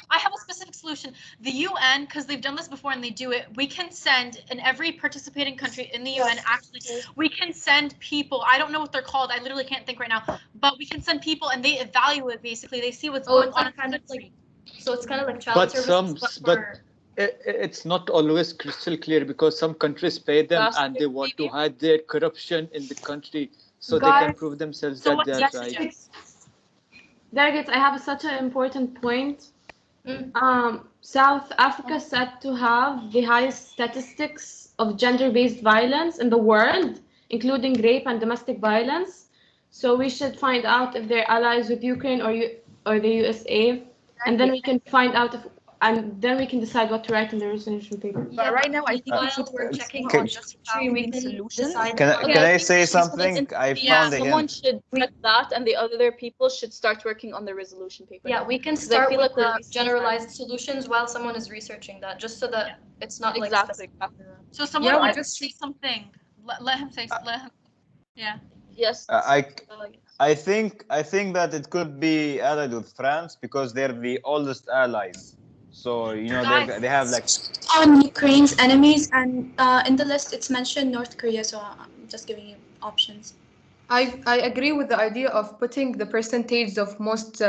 I have a specific solution. The UN, because they've done this before and they do it, we can send in every participating country in the UN, actually, we can send people. I don't know what they're called. I literally can't think right now. But we can send people and they evaluate, basically. They see what's going on in the country. So it's kind of like child services, it's not always crystal clear because some countries pay them and they want to hide their corruption in the country so they can prove themselves that they are right. Delegates, I have such an important point. South Africa is said to have the highest statistics of gender-based violence in the world, including rape and domestic violence. So we should find out if they're allies with Ukraine or the USA, and then we can find out if, and then we can decide what to write in the resolution paper. But right now, I think we should we're checking can- on just finding solutions. Can I say something? I found Someone again. should check that, and the other people should start working on the resolution paper. Yeah, we can 'Cause I start feel with like we're the wasting generalized solutions while someone is researching that, just so that it's not like Exactly. So someone Yeah, wants to just- say something. Let him say. Let him. Yeah. Yes. I think that it could be allied with France because they're the oldest allies. So they have like On Ukraine's enemies, and in the list it's mentioned North Korea, so I'm just giving you options. I agree with the idea of putting the percentage of most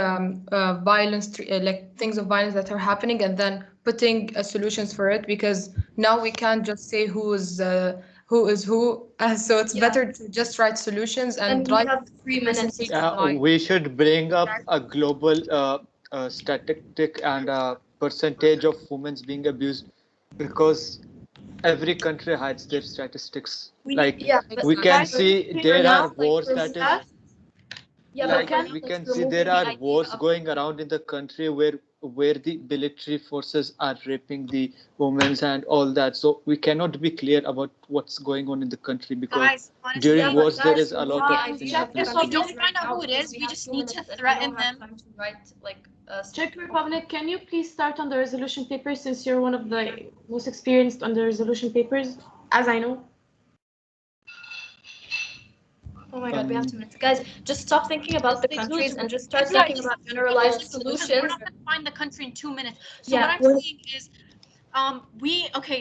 violence, like things of violence that are happening, and then putting solutions for it, because now we can't just say who is who. So it's better to just write solutions and we write have 3 minutes. We should bring up a global statistic and a percentage of women being abused because every country hides their statistics. We can see there are war statistics. We can see there are wars going around in the country where the military forces are raping the women and all that. So we cannot be clear about what's going on in the country because during wars there is a lot of things happening. If we don't find out who it is, we just need to threaten them. Czech Republic, can you please start on the resolution paper since you're one of the most experienced on the resolution papers, as I know? Oh my God, we have 2 minutes. Guys, just stop thinking about the countries and just start thinking about generalized solutions. We're not going to find the country in 2 minutes. So Yeah, what I'm saying is,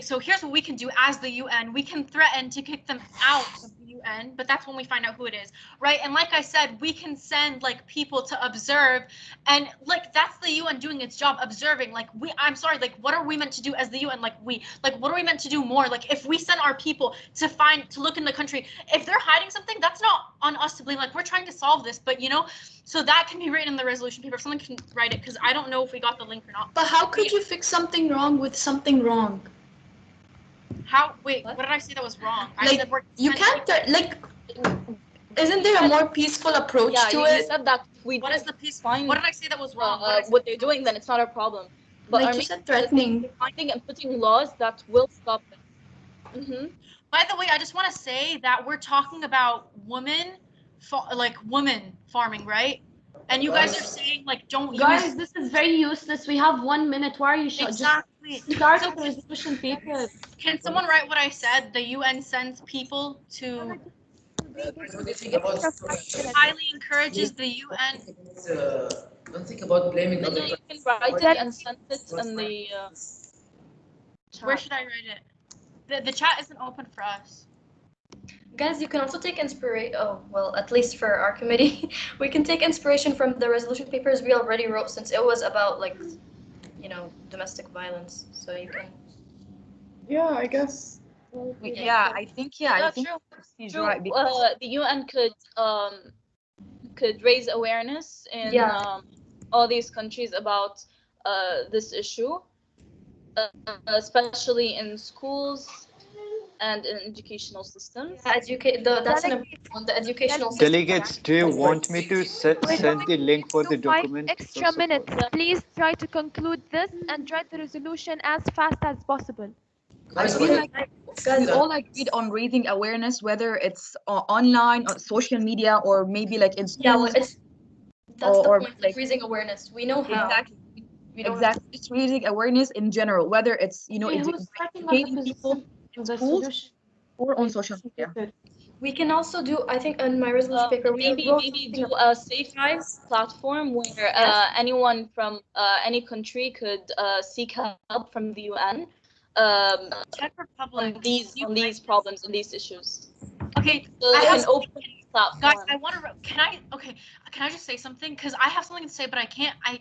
so here's what we can do as the UN. We can threaten to kick them out of the UN, but that's when we find out who it is, right? And like I said, we can send like people to observe, and like that's the UN doing its job, observing. Like I'm sorry, like what are we meant to do as the UN? Like what are we meant to do more? Like if we send our people to look in the country, if they're hiding something, that's not on us to blame. Like we're trying to solve this, but so that can be written in the resolution paper. If someone can write it, because I don't know if we got the link or not. But how could you fix something wrong with something wrong? Wait, what did I say that was wrong? I Like said we're you can't isn't there a more peaceful approach to you it? said that What is the peace? What did I say that was wrong? What they're doing, then it's not our problem. But Like you said, threatening. finding and putting laws that will stop it. By the way, I just want to say that we're talking about women farming, right? And you guys are saying like don't Guys, this is very useless. We have 1 minute. Why are you exactly. Just start the resolution paper. Can someone write what I said? The UN sends people to highly encourages the UN. Don't think about blaming other You can write it and send it in the chat. Where should I write it? The chat isn't open for us. Guys, you can also take inspiration. Oh, well, at least for our committee, we can take inspiration from the resolution papers we already wrote, since it was about domestic violence. So you can. Yeah, I guess. I think he's True. right because The UN could raise awareness in all these countries about this issue, especially in schools and in educational systems. That's an important one, the educational system. Delegates, do you want me to send the link for the document? Extra minutes. Please try to conclude this and write the resolution as fast as possible. I feel like we all agreed on raising awareness, whether it's online, on social media, or maybe like in schools. That's the point, like raising awareness. We know how. Exactly. It's raising awareness in general, whether it's educating people in schools or on social media. We can also do, I think, in my resolution paper, maybe do a safe platform where anyone from any country could seek help from the UN Czech Republic on these problems and these issues. Okay, so I have an open platform. Guys, I want to. Can I just say something? Because I have something to say, but I can't. I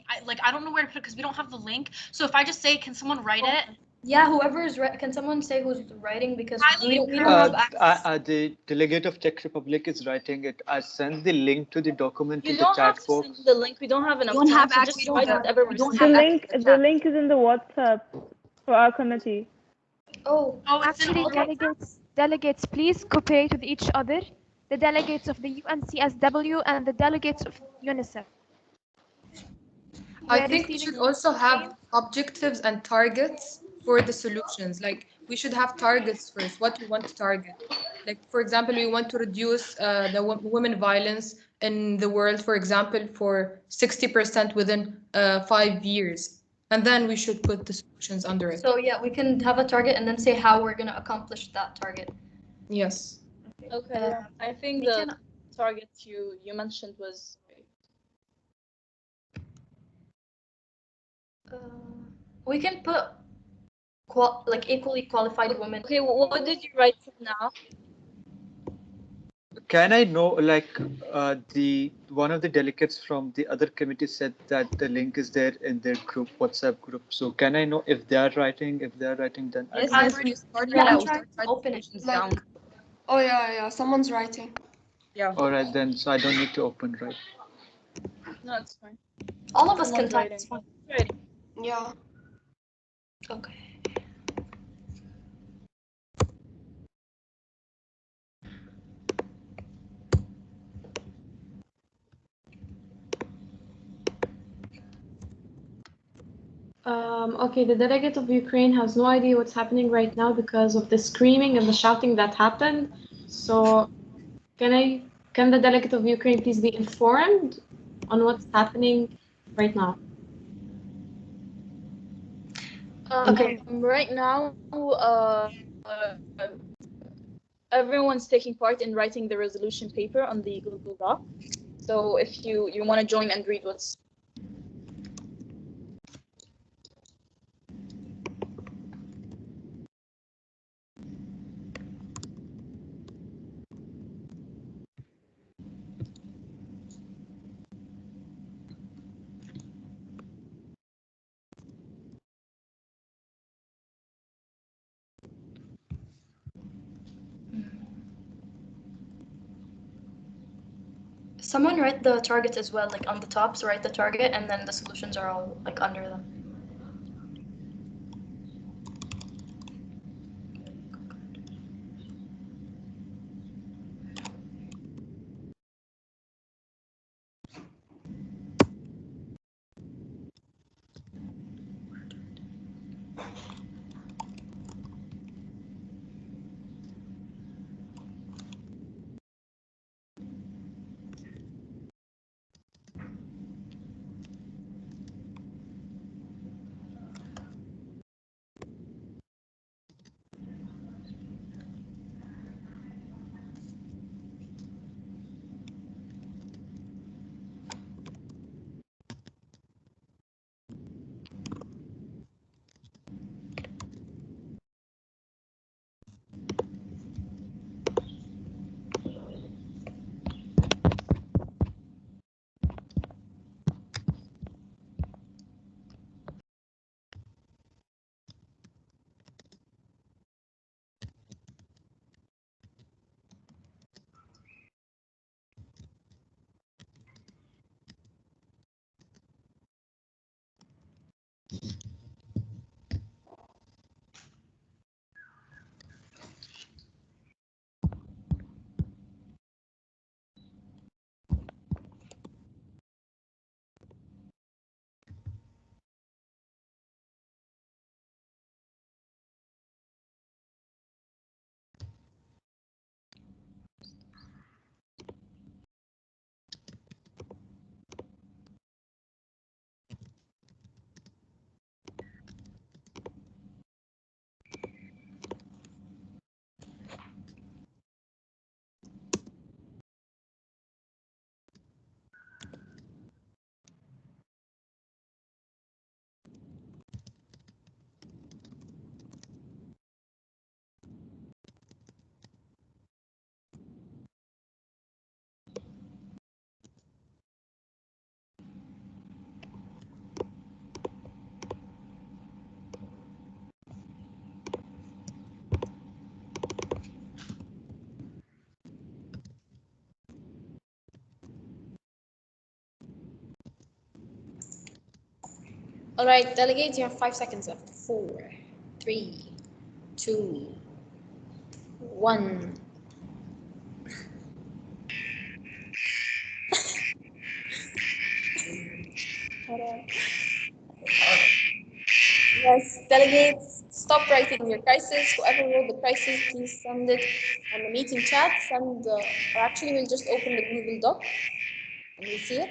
don't know where to put it because we don't have the link. So if I just say, can someone write it? Yeah, whoever is right. Can someone say who's writing? Because we don't have access. The delegate of Czech Republic is writing it. I sent the link to the document You to the don't have chat to box. send the link. We don't have enough don't time. have So access just to write the- whatever we we don't send. have The link is in the WhatsApp for our committee. Oh, Actually, delegates, please cooperate with each other. The delegates of the UNCSW and the delegates of UNICEF. I We're think we receiving should also have objectives and targets for the solutions. Like we should have targets first, what we want to target. Like for example, we want to reduce the women violence in the world, for example, for 60% within 5 years. And then we should put the solutions under it. So yeah, we can have a target and then say how we're gonna accomplish that target. Yes. Okay. I think the target you mentioned was. We can put like equally qualified women. Okay, what did you write for now? Can I know, like, the one of the delegates from the other committee said that the link is there in their group, WhatsApp group. So can I know if they are writing? If they are writing, then Yes, I yes, we started Yeah, now. I'm trying to open it. Down. Oh yeah, someone's writing. Yeah. All right, then. So I don't need to open, right? No, it's fine. All of us can Someone's type. writing. It's fine. Ready. Yeah. Okay. Okay, the delegate of Ukraine has no idea what's happening right now because of the screaming and the shouting that happened. So, can the delegate of Ukraine please be informed on what's happening right now? Okay. Right now, everyone's taking part in writing the resolution paper on the Google Doc. So if you want to join and read what's. Someone write the targets as well, like on the top. So write the target, and then the solutions are all like under them. All right, delegates, you have 5 seconds left. 4, 3, 2, 1. Yes, delegates, stop writing your crisis. Whoever wrote the crisis, please send it on the meeting chat. Or actually, we'll just open the Google Doc and we'll see it.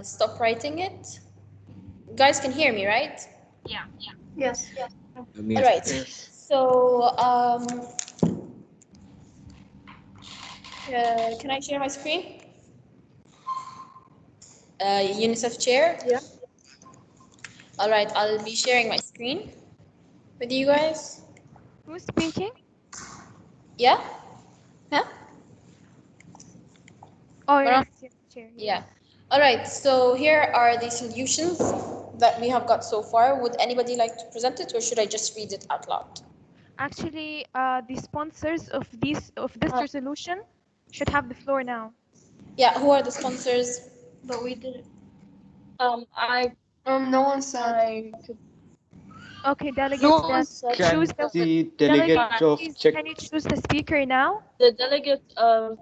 Stop writing it. You guys can hear me, right? Yeah. Yes. All right. So, can I share my screen? Unicef chair? Yeah. All right, I'll be sharing my screen with you guys. Who's speaking? Yeah? Huh? Oh, Maram? yes, chair. Yeah. All right, so here are the solutions that we have got so far. Would anybody like to present it, or should I just read it out loud? Actually, the sponsors of this resolution should have the floor now. Yeah, who are the sponsors? But we did it. No one said. Okay, delegates, No, then can choose the delegate of please, Czech... Can you choose the speaker now? The delegate of...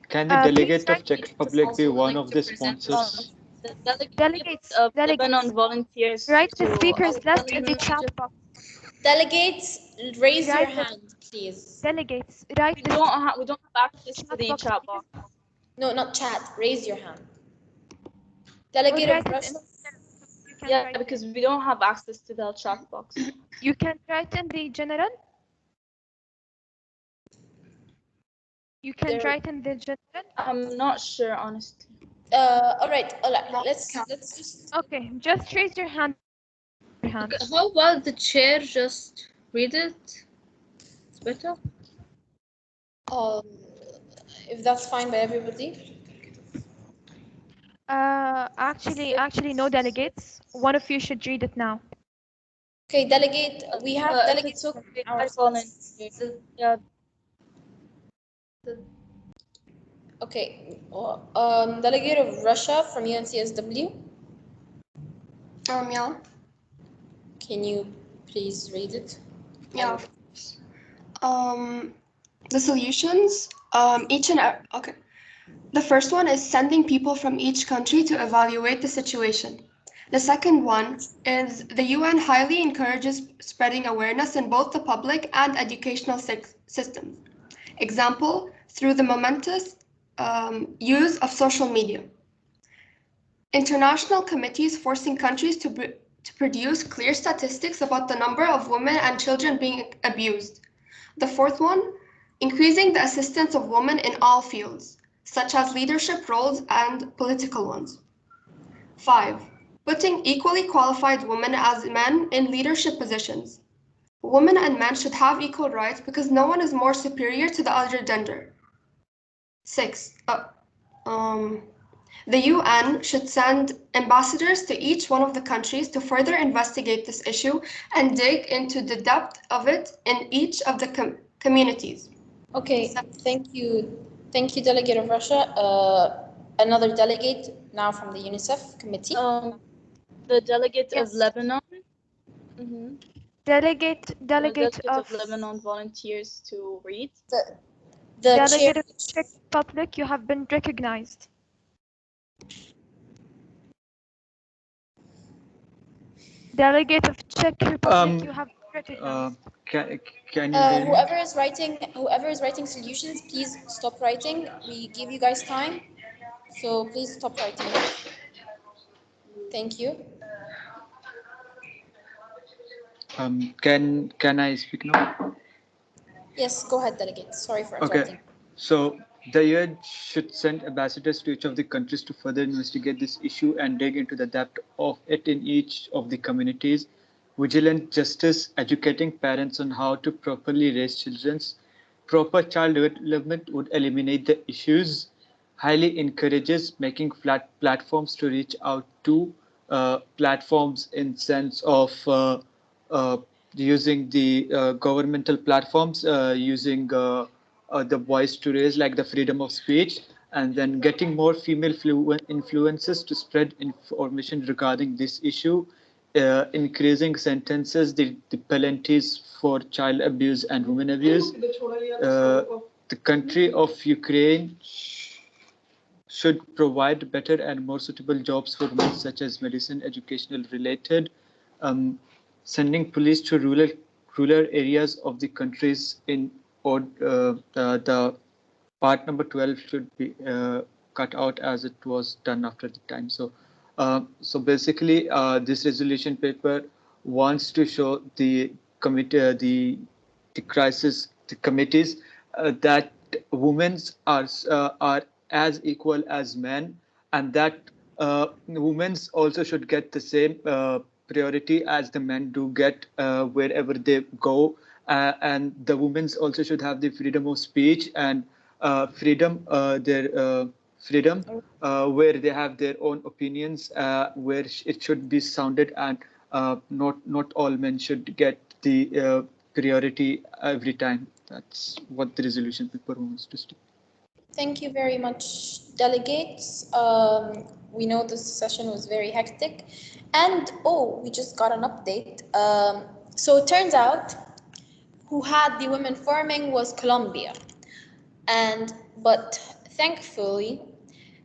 Can the delegate please of Czech Republic be one of the sponsors? The delegate Delegates, of Lebanon volunteers write the to speakers left in the chat box. Delegates, raise your Write the- hand, please. Delegates, write we don't have access to the chat box. No, not chat. Raise your hand. Delegate of Russia. Yeah, because we don't have access to the chat box. You can write in the general. You can write in the general. I'm not sure, honestly. All right. Let's just. Okay, just raise your hand. How about the chair just read it? It's better. If that's fine by everybody. Actually, no delegates. One of you should read it now. Okay, delegate. We have delegates. Okay. Delegate of Russia from UNCSW. Yeah. Can you please read it? Yeah. The solutions. Okay. The first one is sending people from each country to evaluate the situation. The second one is the UN highly encourages spreading awareness in both the public and educational systems. Example, through the momentous use of social media. International committees forcing countries to produce clear statistics about the number of women and children being abused. The fourth one, increasing the assistance of women in all fields, such as leadership roles and political ones. 5. Putting equally qualified women as men in leadership positions. Women and men should have equal rights because no one is more superior to the other gender. 6. The UN should send ambassadors to each one of the countries to further investigate this issue and dig into the depth of it in each of the communities. Okay, thank you. Thank you, Delegate of Russia. Another delegate now from the UNICEF committee. The delegate of Lebanon. Delegate of Lebanon volunteers to read. The delegate of Czech Republic, you have been recognized. Delegate of Czech Republic, you have been recognized. Can you hear me? Whoever is writing solutions, please stop writing. We give you guys time, so please stop writing. Thank you. Can I speak now? Yes, go ahead, delegate. Sorry for interrupting. Okay, so the UN should send ambassadors to each of the countries to further investigate this issue and dig into the depth of it in each of the communities. Vigilant justice, educating parents on how to properly raise children. Proper child development would eliminate the issues. Highly encourages making flat platforms to reach out to platforms in sense of using the governmental platforms, using the voice to raise, like the freedom of speech, and then getting more female influencers to spread information regarding this issue, increasing sentences, the penalties for child abuse and women abuse. The country of Ukraine should provide better and more suitable jobs for women, such as medicine, educational related, sending police to rural areas of the countries in the part number 12 should be cut out as it was done after the time. So basically, this resolution paper wants to show the committee, the crisis, the committees that women are as equal as men, and that women also should get the same priority as the men do get wherever they go, and the women also should have the freedom of speech and freedom where they have their own opinions, where it should be sounded, and not all men should get the priority every time. That's what the resolution paper wants to state. Thank you very much, delegates. We know this session was very hectic. And, we just got an update. So it turns out who had the women farming was Colombia. But thankfully,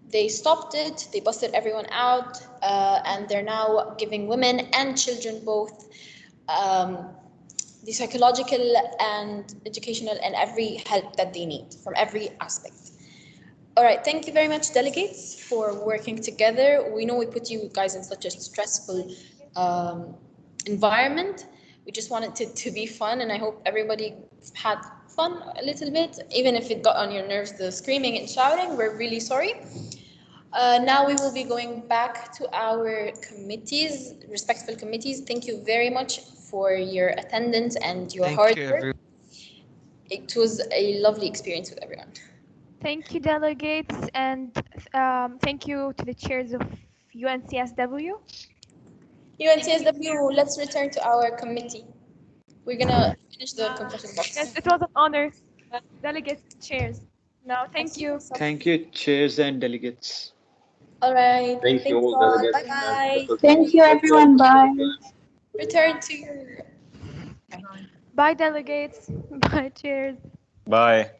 they stopped it, they busted everyone out, and they're now giving women and children both the psychological and educational and every help that they need from every aspect. All right, thank you very much, delegates, for working together. We know we put you guys in such a stressful environment. We just wanted it to be fun, and I hope everybody had fun a little bit, even if it got on your nerves, the screaming and shouting. We're really sorry. Now we will be going back to our committees, respectful committees. Thank you very much for your attendance and your hard work. It was a lovely experience with everyone. Thank you, delegates, and thank you to the chairs of UNCSW. UNCSW, let's return to our committee. We're gonna finish the confession box. Yes, it was an honor. Delegates, chairs. No, thank you. Thank you, chairs and delegates. All right. Thank you all, all. delegates. Bye-bye. Thank you, everyone. Bye. Return to your... Bye, delegates. Bye, chairs. Bye.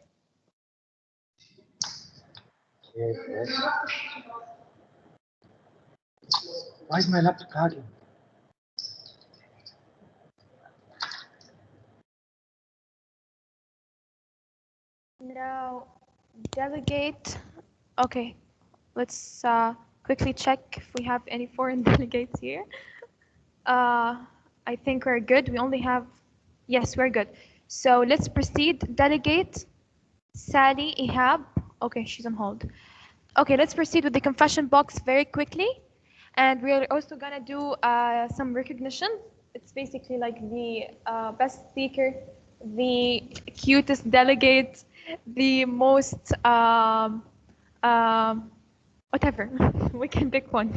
Why is my laptop lagging? Now, delegate. Okay, let's quickly check if we have any foreign delegates here. I think we're good. We only have, yes, we're good. So let's proceed. Delegate Sally Ihab. Okay, she's on hold. Okay, let's proceed with the confession box very quickly. And we're also gonna do some recognition. It's basically like the best speaker, the cutest delegate, the most, whatever, we can pick one.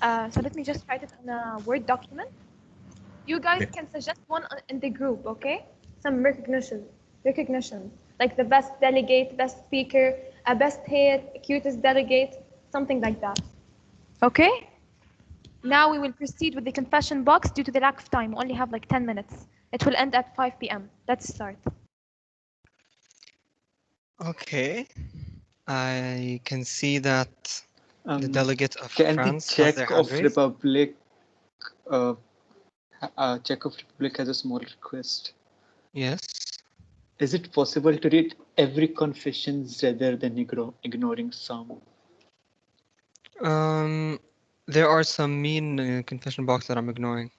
So let me just write it on a Word document. You guys can suggest one in the group, okay? Some recognition, like the best delegate, best speaker, a best hit, cutest delegate, something like that. Okay? Now we will proceed with the confession box due to the lack of time. We only have like 10 minutes. It will end at 5 p.m. Let's start. Okay. I can see that the delegate of can France the has their Czech hand of raised. Republic, Czech of Republic has a small request. Yes. Is it possible to read every confession rather than ignoring some? There are some mean confession box that I'm ignoring.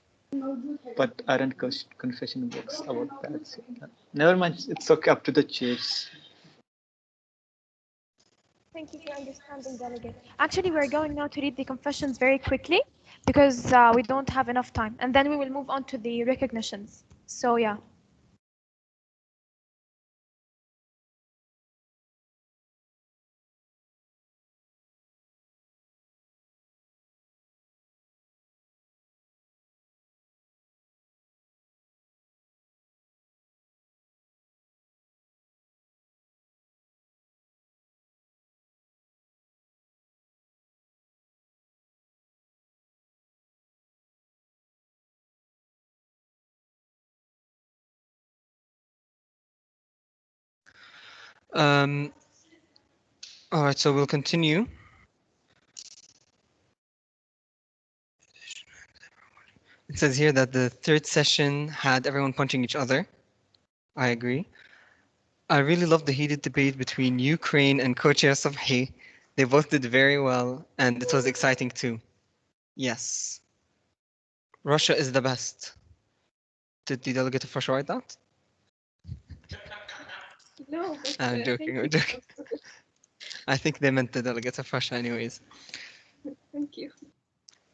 But aren't confession books about that? So, never mind, it's okay, up to the chairs. Thank you for understanding, delegate. Actually, we're going now to read the confessions very quickly because we don't have enough time. And then we will move on to the recognitions. So yeah. All right, so we'll continue. It says here that the third session had everyone punching each other. I agree. I really loved the heated debate between Ukraine and co-chair Subhi. They both did very well, and it was exciting too. Yes. Russia is the best. Did the delegate of Russia write that? No. I'm joking, I'm joking. I think they meant the delegate of Russia anyways. Thank you.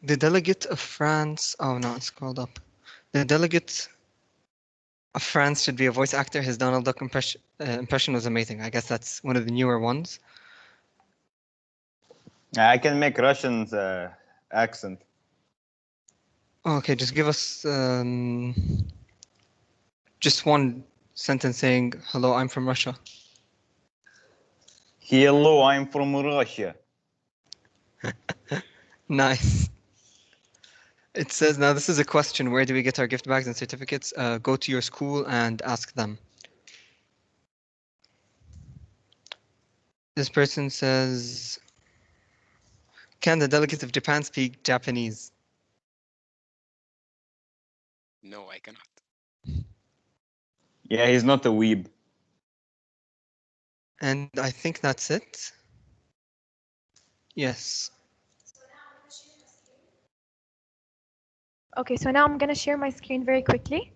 The delegate of France, oh no, it's scrolled up. The delegate of France should be a voice actor. His Donald Duck impression was amazing. I guess that's one of the newer ones. I can make Russian's accent. Okay, just give us just one sentence saying, hello, I'm from Russia. Hello, I'm from Russia. Nice. It says, now this is a question. Where do we get our gift bags and certificates? Go to your school and ask them. This person says, can the delegate of Japan speak Japanese? No, I cannot. Yeah, he's not a weeb. And I think that's it. Yes. Okay, so now I'm going to share my screen very quickly.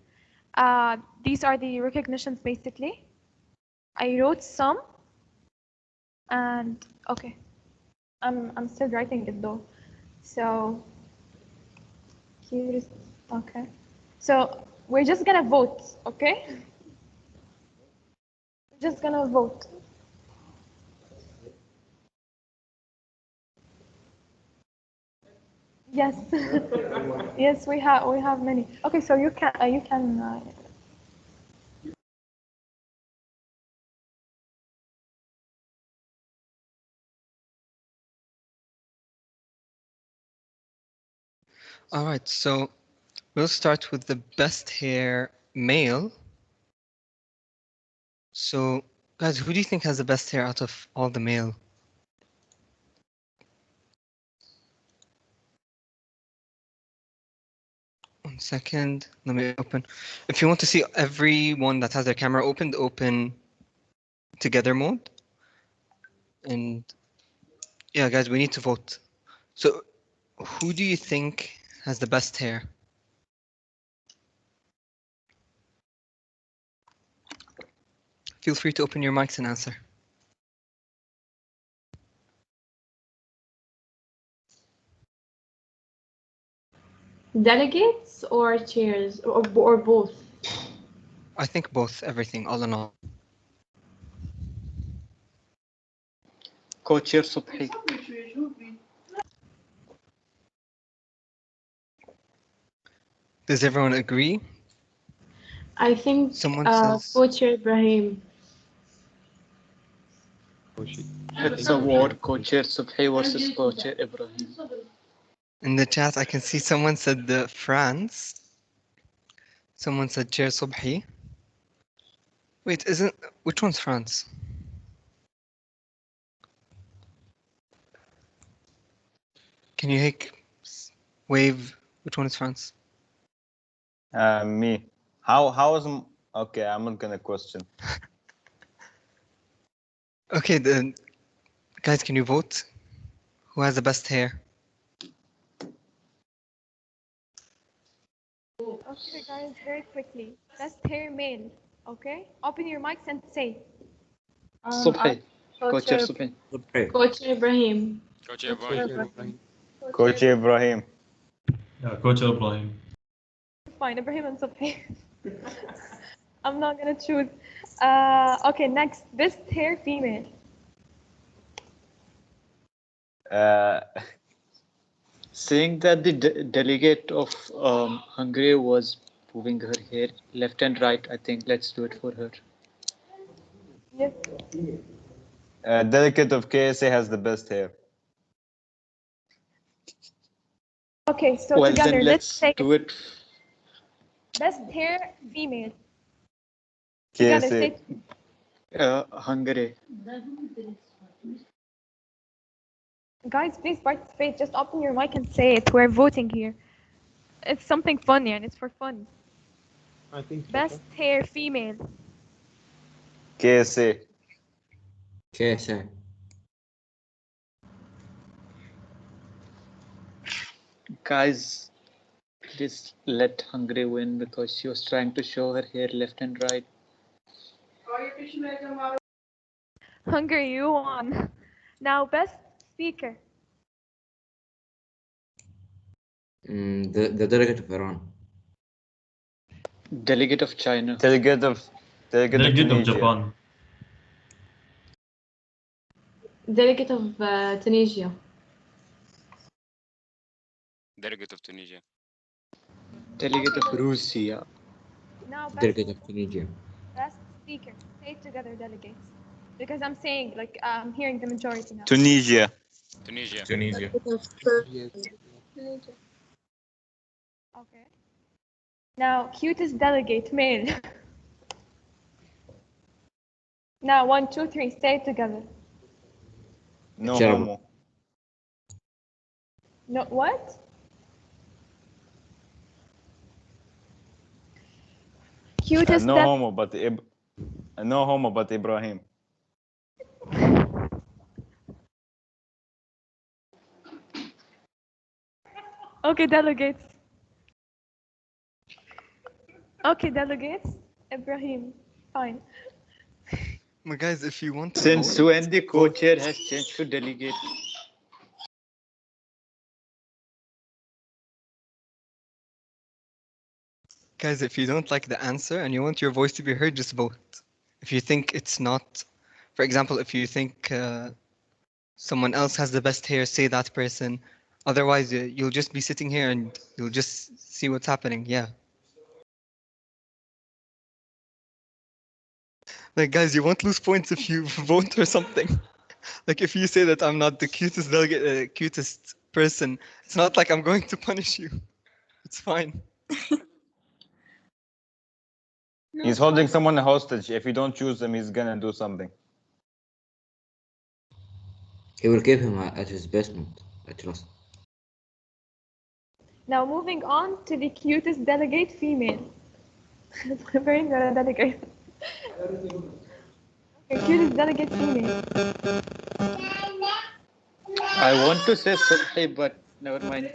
These are the recognitions basically. I wrote some and okay. I'm still writing it though. So here's okay. So we're just gonna vote, okay? We're just gonna vote. Yes. Yes, we have many. Okay, so you can All right, so we'll start with the best hair male. So, guys, who do you think has the best hair out of all the male? One second, let me open. If you want to see everyone that has their camera opened, open together mode. And yeah, guys, we need to vote. So, who do you think has the best hair? Feel free to open your mics and answer. Delegates or chairs or both? I think both, everything, all in all. Co-chair Subhi. Does everyone agree? I think Someone says Co-chair Ibrahim. It's a war. Co-chair Subhi versus co-chair Ibrahim. in the chat, I can see someone said the France. Someone said Chair Subhi. Wait, which one's France? Can you wave? Which one is France? Me. How is okay? I'm not gonna question. Okay, then, guys, can you vote? Who has the best hair? Okay, guys, very quickly. Best hair male. Okay, open your mics and say. Subhi. Co-chair Subhi. Co-chair Ibrahim. Co-chair Ibrahim. Co-chair Ibrahim. Yeah, co-chair Ibrahim. Fine, Ibrahim and Subhi. I'm not gonna choose. Okay, next, best hair female. Saying that the delegate of Hungary was moving her hair left and right, I think let's do it for her. Yes. Delegate of KSA has the best hair. Okay, so well, together, then let's say do it. Best hair female. Together, KSA. say Hungary. Guys, please participate. Just open your mic and say it. We're voting here. It's something funny and it's for fun. I think Best hair female. KSA. KSA. Guys, please let Hungary win because she was trying to show her hair left and right. Hungary, you won. Now, best speaker. The delegate of Iran. Delegate of China. Delegate of Delegate of Japan. Delegate of Tunisia. Delegate of Tunisia. Delegate of Russia. Now, best, Delegate of Tunisia. best speaker. Say it together, delegates. Because I'm saying, like, I'm hearing the majority now. Tunisia. Tunisia. Tunisia. Okay. Now, cutest delegate, male. Now, 1, 2, 3, say it together. No German. homo. No, what? Cutest No del- homo, but no homo, but Ibrahim. Okay, delegates. Okay, delegates. Ibrahim, fine. But guys, if you want to Since vote, when the co-chair has changed to delegate? guys, if you don't like the answer and you want your voice to be heard, just vote. If you think it's not, for example, if you think someone else has the best hair, say that person. Otherwise, you'll just be sitting here and you'll just see what's happening. Yeah. Like, guys, you won't lose points if you vote or something. Like, if you say that I'm not the cutest delegate, cutest person, it's not like I'm going to punish you. It's fine. He's holding someone hostage. If you don't choose him, he's gonna do something. He will give him at his basement, I trust. Now, moving on to the cutest delegate, female. Very good delegate. Okay, cutest delegate, female. I want to say Subhi, but never mind.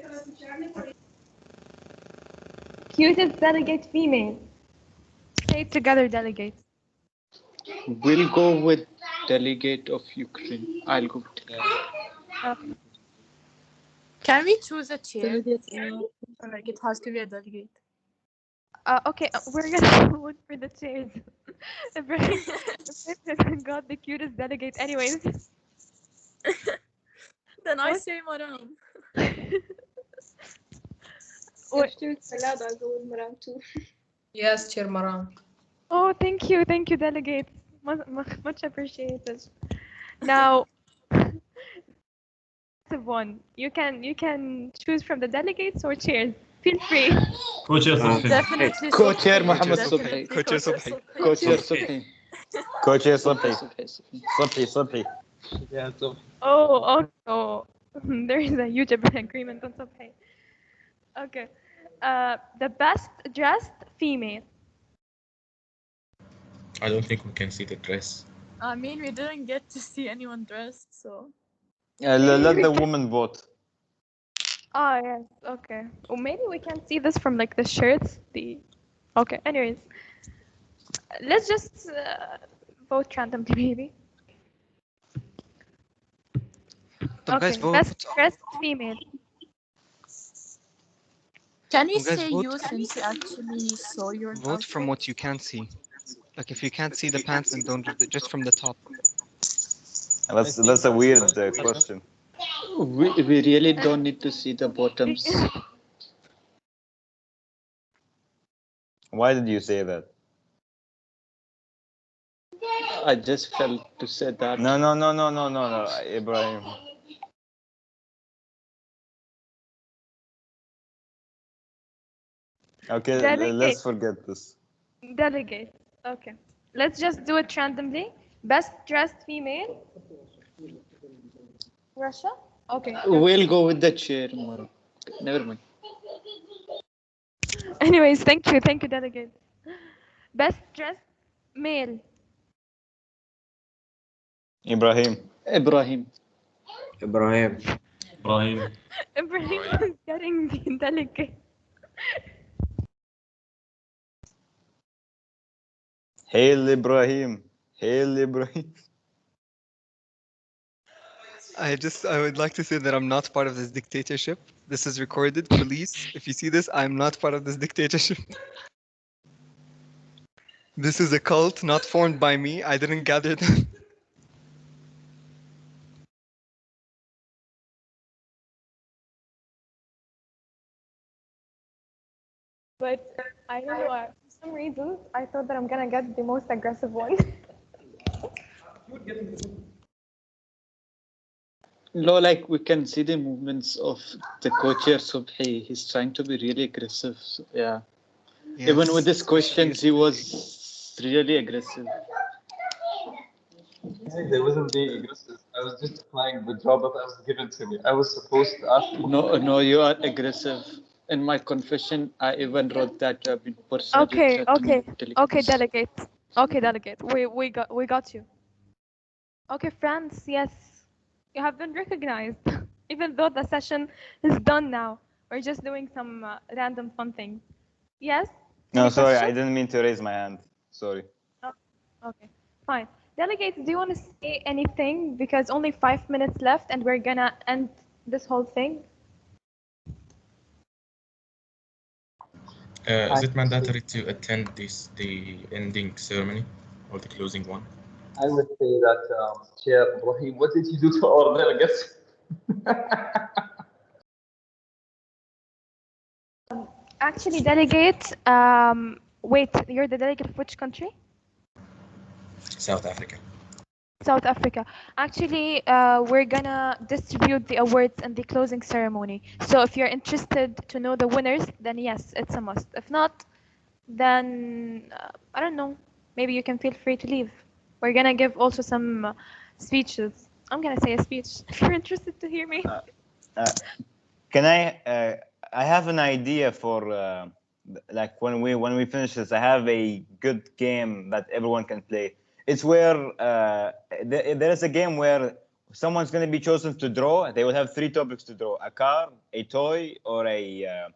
Cutest delegate, female. Say it together, delegates. We'll go with delegate of Ukraine. I'll go with delegate. Can we choose a chair? Or like it has to be a delegate. Okay, we're gonna vote for the chairs. Ibrahim got the cutest delegate anyways. Then I say Maram. Yes, Chair Maram. Oh, thank you, delegates. Much appreciated. Now, one. You can choose from the delegates or chairs. Feel free. Co-chair Subhi. Definitely Co-chair Subhi. Mohammed Definitely Subhi. Co-chair Subhi. Co-chair Subhi. Co-chair Subhi. Yeah, so Oh, there is a huge agreement on Subhi. Okay. The best dressed female. I don't think we can see the dress. I mean, we didn't get to see anyone dressed, so. Let the woman vote. Oh, yes. Okay. Or maybe we can see this from like the shirts. Okay. Anyways, let's just vote randomly, maybe. So guys, Okay. vote. Best dressed female. Can we Well, guys, say vote- you since you actually saw your Vote from what you can see. Like, if you can't see the pants, then don't just from the top. That's a weird question. We really don't need to see the bottoms. Why did you say that? I just felt to say that. No, Ibrahim. Okay, Delegate. let's forget this. Delegate. Okay. Let's just do it randomly. Best dressed female. Russia. Okay. We'll go with the chair, Mara. Never mind. Anyways, thank you, delegate. Best dressed male. Ibrahim. Ibrahim. Ibrahim. Ibrahim. Ibrahim is getting the delegate. Hail Ibrahim. Hail Ibrahim. I would like to say that I'm not part of this dictatorship. This is recorded. Police, if you see this, I'm not part of this dictatorship. This is a cult not formed by me. I didn't gather them. But I don't know. For some reason, I thought that I'm gonna get the most aggressive one. No, like we can see the movements of the co-chair Subhi. He's trying to be really aggressive. So, yeah. Yes. Even with his questions, he was really aggressive. I wasn't being aggressive. I was just applying the job that was given to me. I was supposed to ask. No, you are aggressive. In my confession, I even wrote that you have been personally Okay, delegate. Okay, delegate. We got you. Okay, France. Yes, you have been recognized. Even though the session is done now, we're just doing some random fun things. Yes. No, Any sorry, question? I didn't mean to raise my hand. Sorry. Oh, okay, fine. Delegates, do you want to say anything? Because only 5 minutes left and we're gonna end this whole thing. Is it mandatory to attend the ending ceremony or the closing one? I would say that, Chair Ibrahim, what did you do to our delegates? Actually, delegate, wait, you're the delegate of which country? South Africa. South Africa. Actually, we're gonna distribute the awards in the closing ceremony. So if you're interested to know the winners, then yes, it's a must. If not, then I don't know. Maybe you can feel free to leave. We're gonna give also some speeches. I'm gonna say a speech if you're interested to hear me. Can I have an idea for like when we finish this. I have a good game that everyone can play. It's where there is a game where someone's going to be chosen to draw. They will have 3 topics to draw: a car, a toy, or a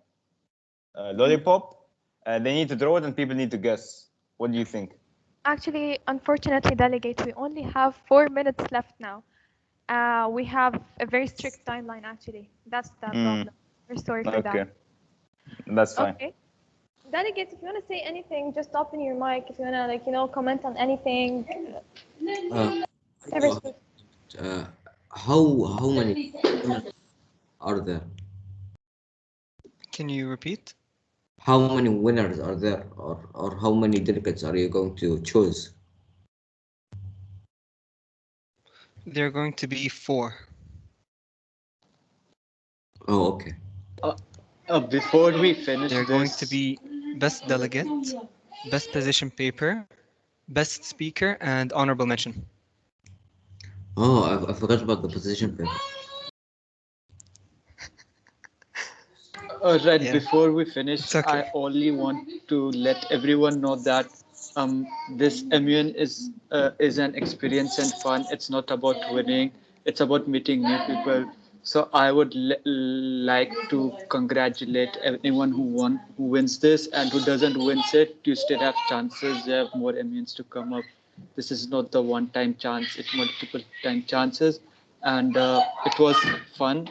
lollipop. They need to draw it, and people need to guess. What do you think? Actually, unfortunately, delegate, we only have 4 minutes left now. We have a very strict timeline, actually. That's the problem. We're sorry for that. Okay, that's fine. Okay. Delegates, if you want to say anything, just open your mic. If you want to, like, comment on anything. How many are there? Can you repeat? How many winners are there, or how many delegates are you going to choose? There are going to be 4. Oh, okay. Before we finish, there are going to be best delegate, best position paper, best speaker, and honorable mention. Oh, I forgot about the position paper. Right, before we finish, okay. I only want to let everyone know that this immune is an experience and fun. It's not about winning. It's about meeting new people. So I would like to congratulate anyone who wins this, and who doesn't win it, you still have chances. You have more immunes to come up. This is not the one-time chance. It's multiple time chances, and it was fun.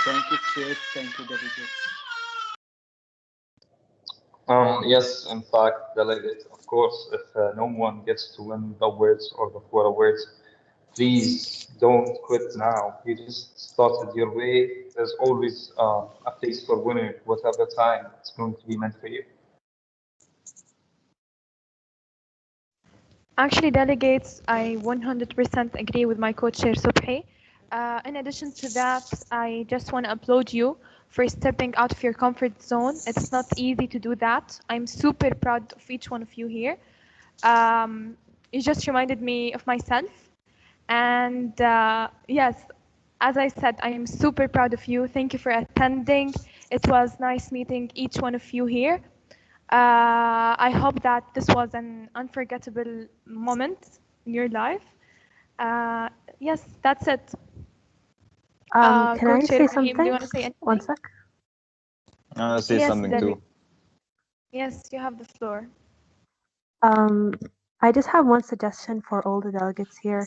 Thank you, Chair. Thank you, delegates. Yes, in fact, delegate, of course, if no one gets to win the awards or the 4 awards, please don't quit now. You just started your way. There's always a place for winning, whatever time it's going to be meant for you. Actually, delegates, I 100% agree with my co-chair Subhi. In addition to that, I just want to applaud you for stepping out of your comfort zone. It's not easy to do that. I'm super proud of each one of you here. you just reminded me of myself. And yes, as I said, I am super proud of you. Thank you for attending. It was nice meeting each one of you here. I hope that this was an unforgettable moment in your life. Yes, that's it. Can I Co-chair say Rahim, do you something? want to say anything? One sec. I want to say Yes, something Debbie. too. Yes, you have the floor. I just have one suggestion for all the delegates here.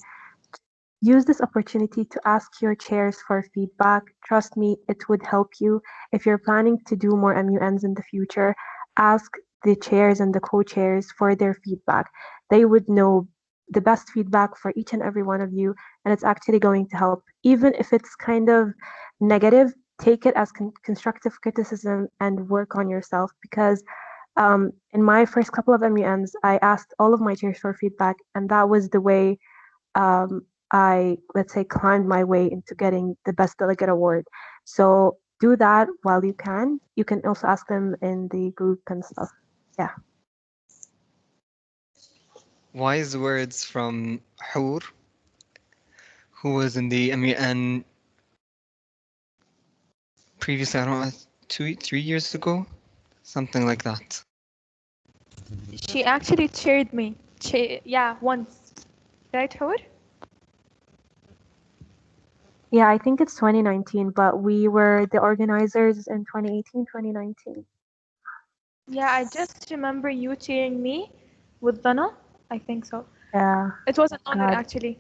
Use this opportunity to ask your chairs for feedback. Trust me, it would help you. If you're planning to do more MUNs in the future, ask the chairs and the co-chairs for their feedback. They would know the best feedback for each and every one of you, and it's actually going to help. Even if it's kind of negative, take it as constructive criticism and work on yourself, because in my first couple of MUNs, I asked all of my chairs for feedback, and that was the way I, let's say, climbed my way into getting the Best Delegate Award. So do that while you can. You can also ask them in the group and stuff. Yeah. Wise words from Hur, who was in the MUN previously, I don't know, 3 years ago, something like that. She actually chaired me. Yeah, once. Right, Hur? Yeah, I think it's 2019, but we were the organizers in 2018, 2019. Yeah, I just remember you cheering me with Dana. I think so. Yeah. It was an honor, God. actually.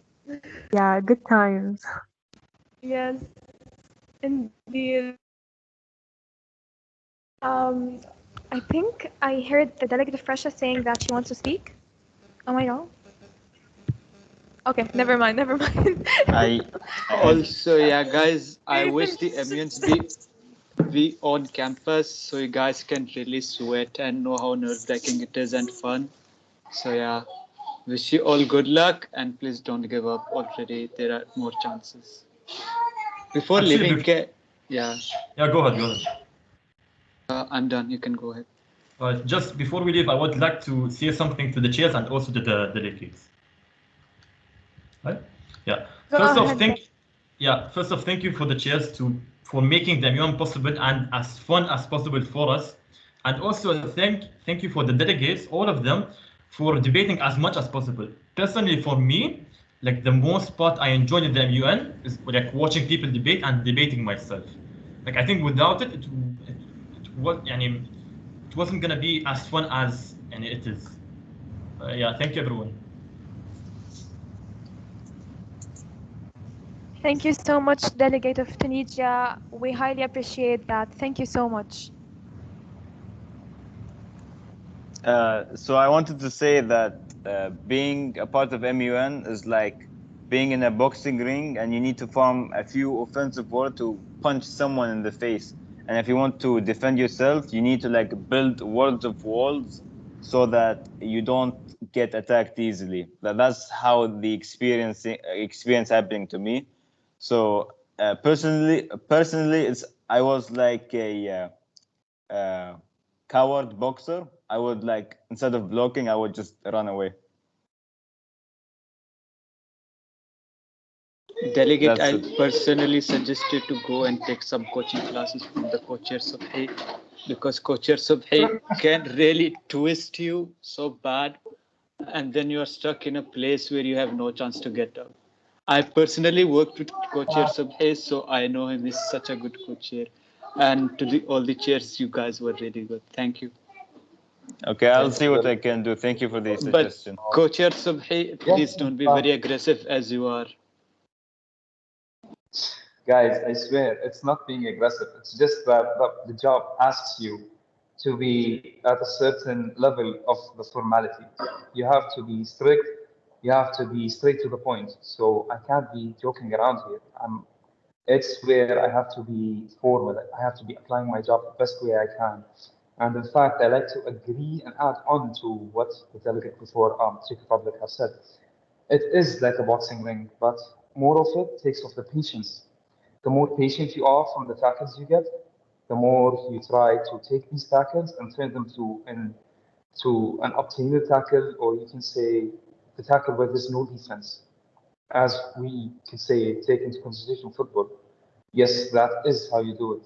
Yeah, good times. Yes, indeed. I think I heard the delegate of Russia saying that she wants to speak. Am I wrong? Okay, never mind, never mind. Also, yeah, guys, I wish the MUNs be on campus so you guys can really sweat and know how nerve-wracking it is and fun. So yeah, wish you all good luck and please don't give up already. There are more chances. Before Actually, leaving, yeah. Yeah, go ahead. I'm done. You can go ahead. Just before we leave, I would like to say something to the chairs and also to the delegates. Right? Yeah. Go ahead. First off, thank you for the chairs for making the MUN possible and as fun as possible for us. And also thank you for the delegates, all of them, for debating as much as possible. Personally, for me, like the most part I enjoyed in the MUN is like watching people debate and debating myself. Like I think without it, it wasn't gonna be as fun as it is. Yeah, thank you everyone. Thank you so much, Delegate of Tunisia. We highly appreciate that. Thank you so much. So I wanted to say that being a part of MUN is like being in a boxing ring and you need to form a few offensive words to punch someone in the face. And if you want to defend yourself, you need to like build words of walls so that you don't get attacked easily. That's how the experience happening to me. So personally, I was like a coward boxer. I would like, instead of blocking, I would just run away. Delegate, That's I it. personally suggested to go and take some coaching classes from the co-chair Subhi, because co-chair Subhi can really twist you so bad, and then you are stuck in a place where you have no chance to get out. I personally worked with co-chair Subhi, so I know him. He's such a good co-chair. And to all the chairs, you guys were really good. Thank you. Okay, I'll see what I can do. Thank you for the suggestion. But co-chair Subhi, please don't be very aggressive as you are. Guys, I swear, it's not being aggressive. It's just that the job asks you to be at a certain level of the formality. You have to be strict. You have to be straight to the point. So I can't be joking around here. It's where I have to be formal. I have to be applying my job the best way I can. And in fact, I like to agree and add on to what the delegate before Czech Republic has said. It is like a boxing ring, but more of it takes off the patience. The more patient you are from the tackles you get, the more you try to take these tackles and turn them to an obtained tackle, or you can say to tackle where there's no defense. As we can say, take into consideration football. Yes, that is how you do it.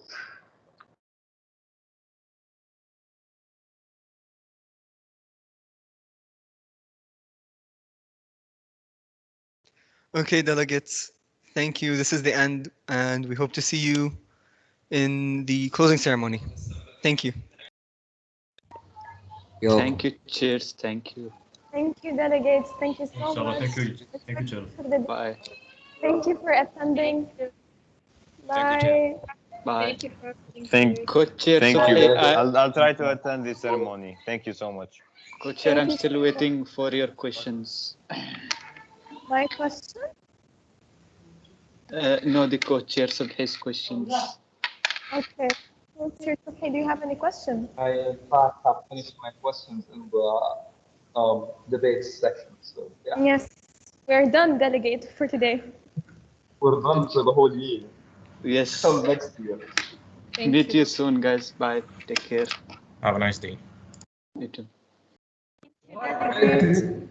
Okay, delegates, thank you. This is the end, and we hope to see you in the closing ceremony. Thank you. Yo. Thank you. Cheers. Thank you. Thank you, delegates. Thank you so Inshallah, much. thank you, Charles. Bye. Thank you for attending. Thank you, Bye. Bye. Thank you for Co-chair, Thank so you. I- I'll try to attend the ceremony. Thank you so much. Co-chair, I'm still waiting for your questions. My question? No, the co-chair his questions. Okay. Mr. Subhi, do you have any questions? I, in fact, have finished my questions in the debates section. So, yeah. Yes. We're done, delegate, for today. We're done for the whole year. Yes. Till next year. Meet you soon, guys. Bye. Take care. Have a nice day. You too. Delegate.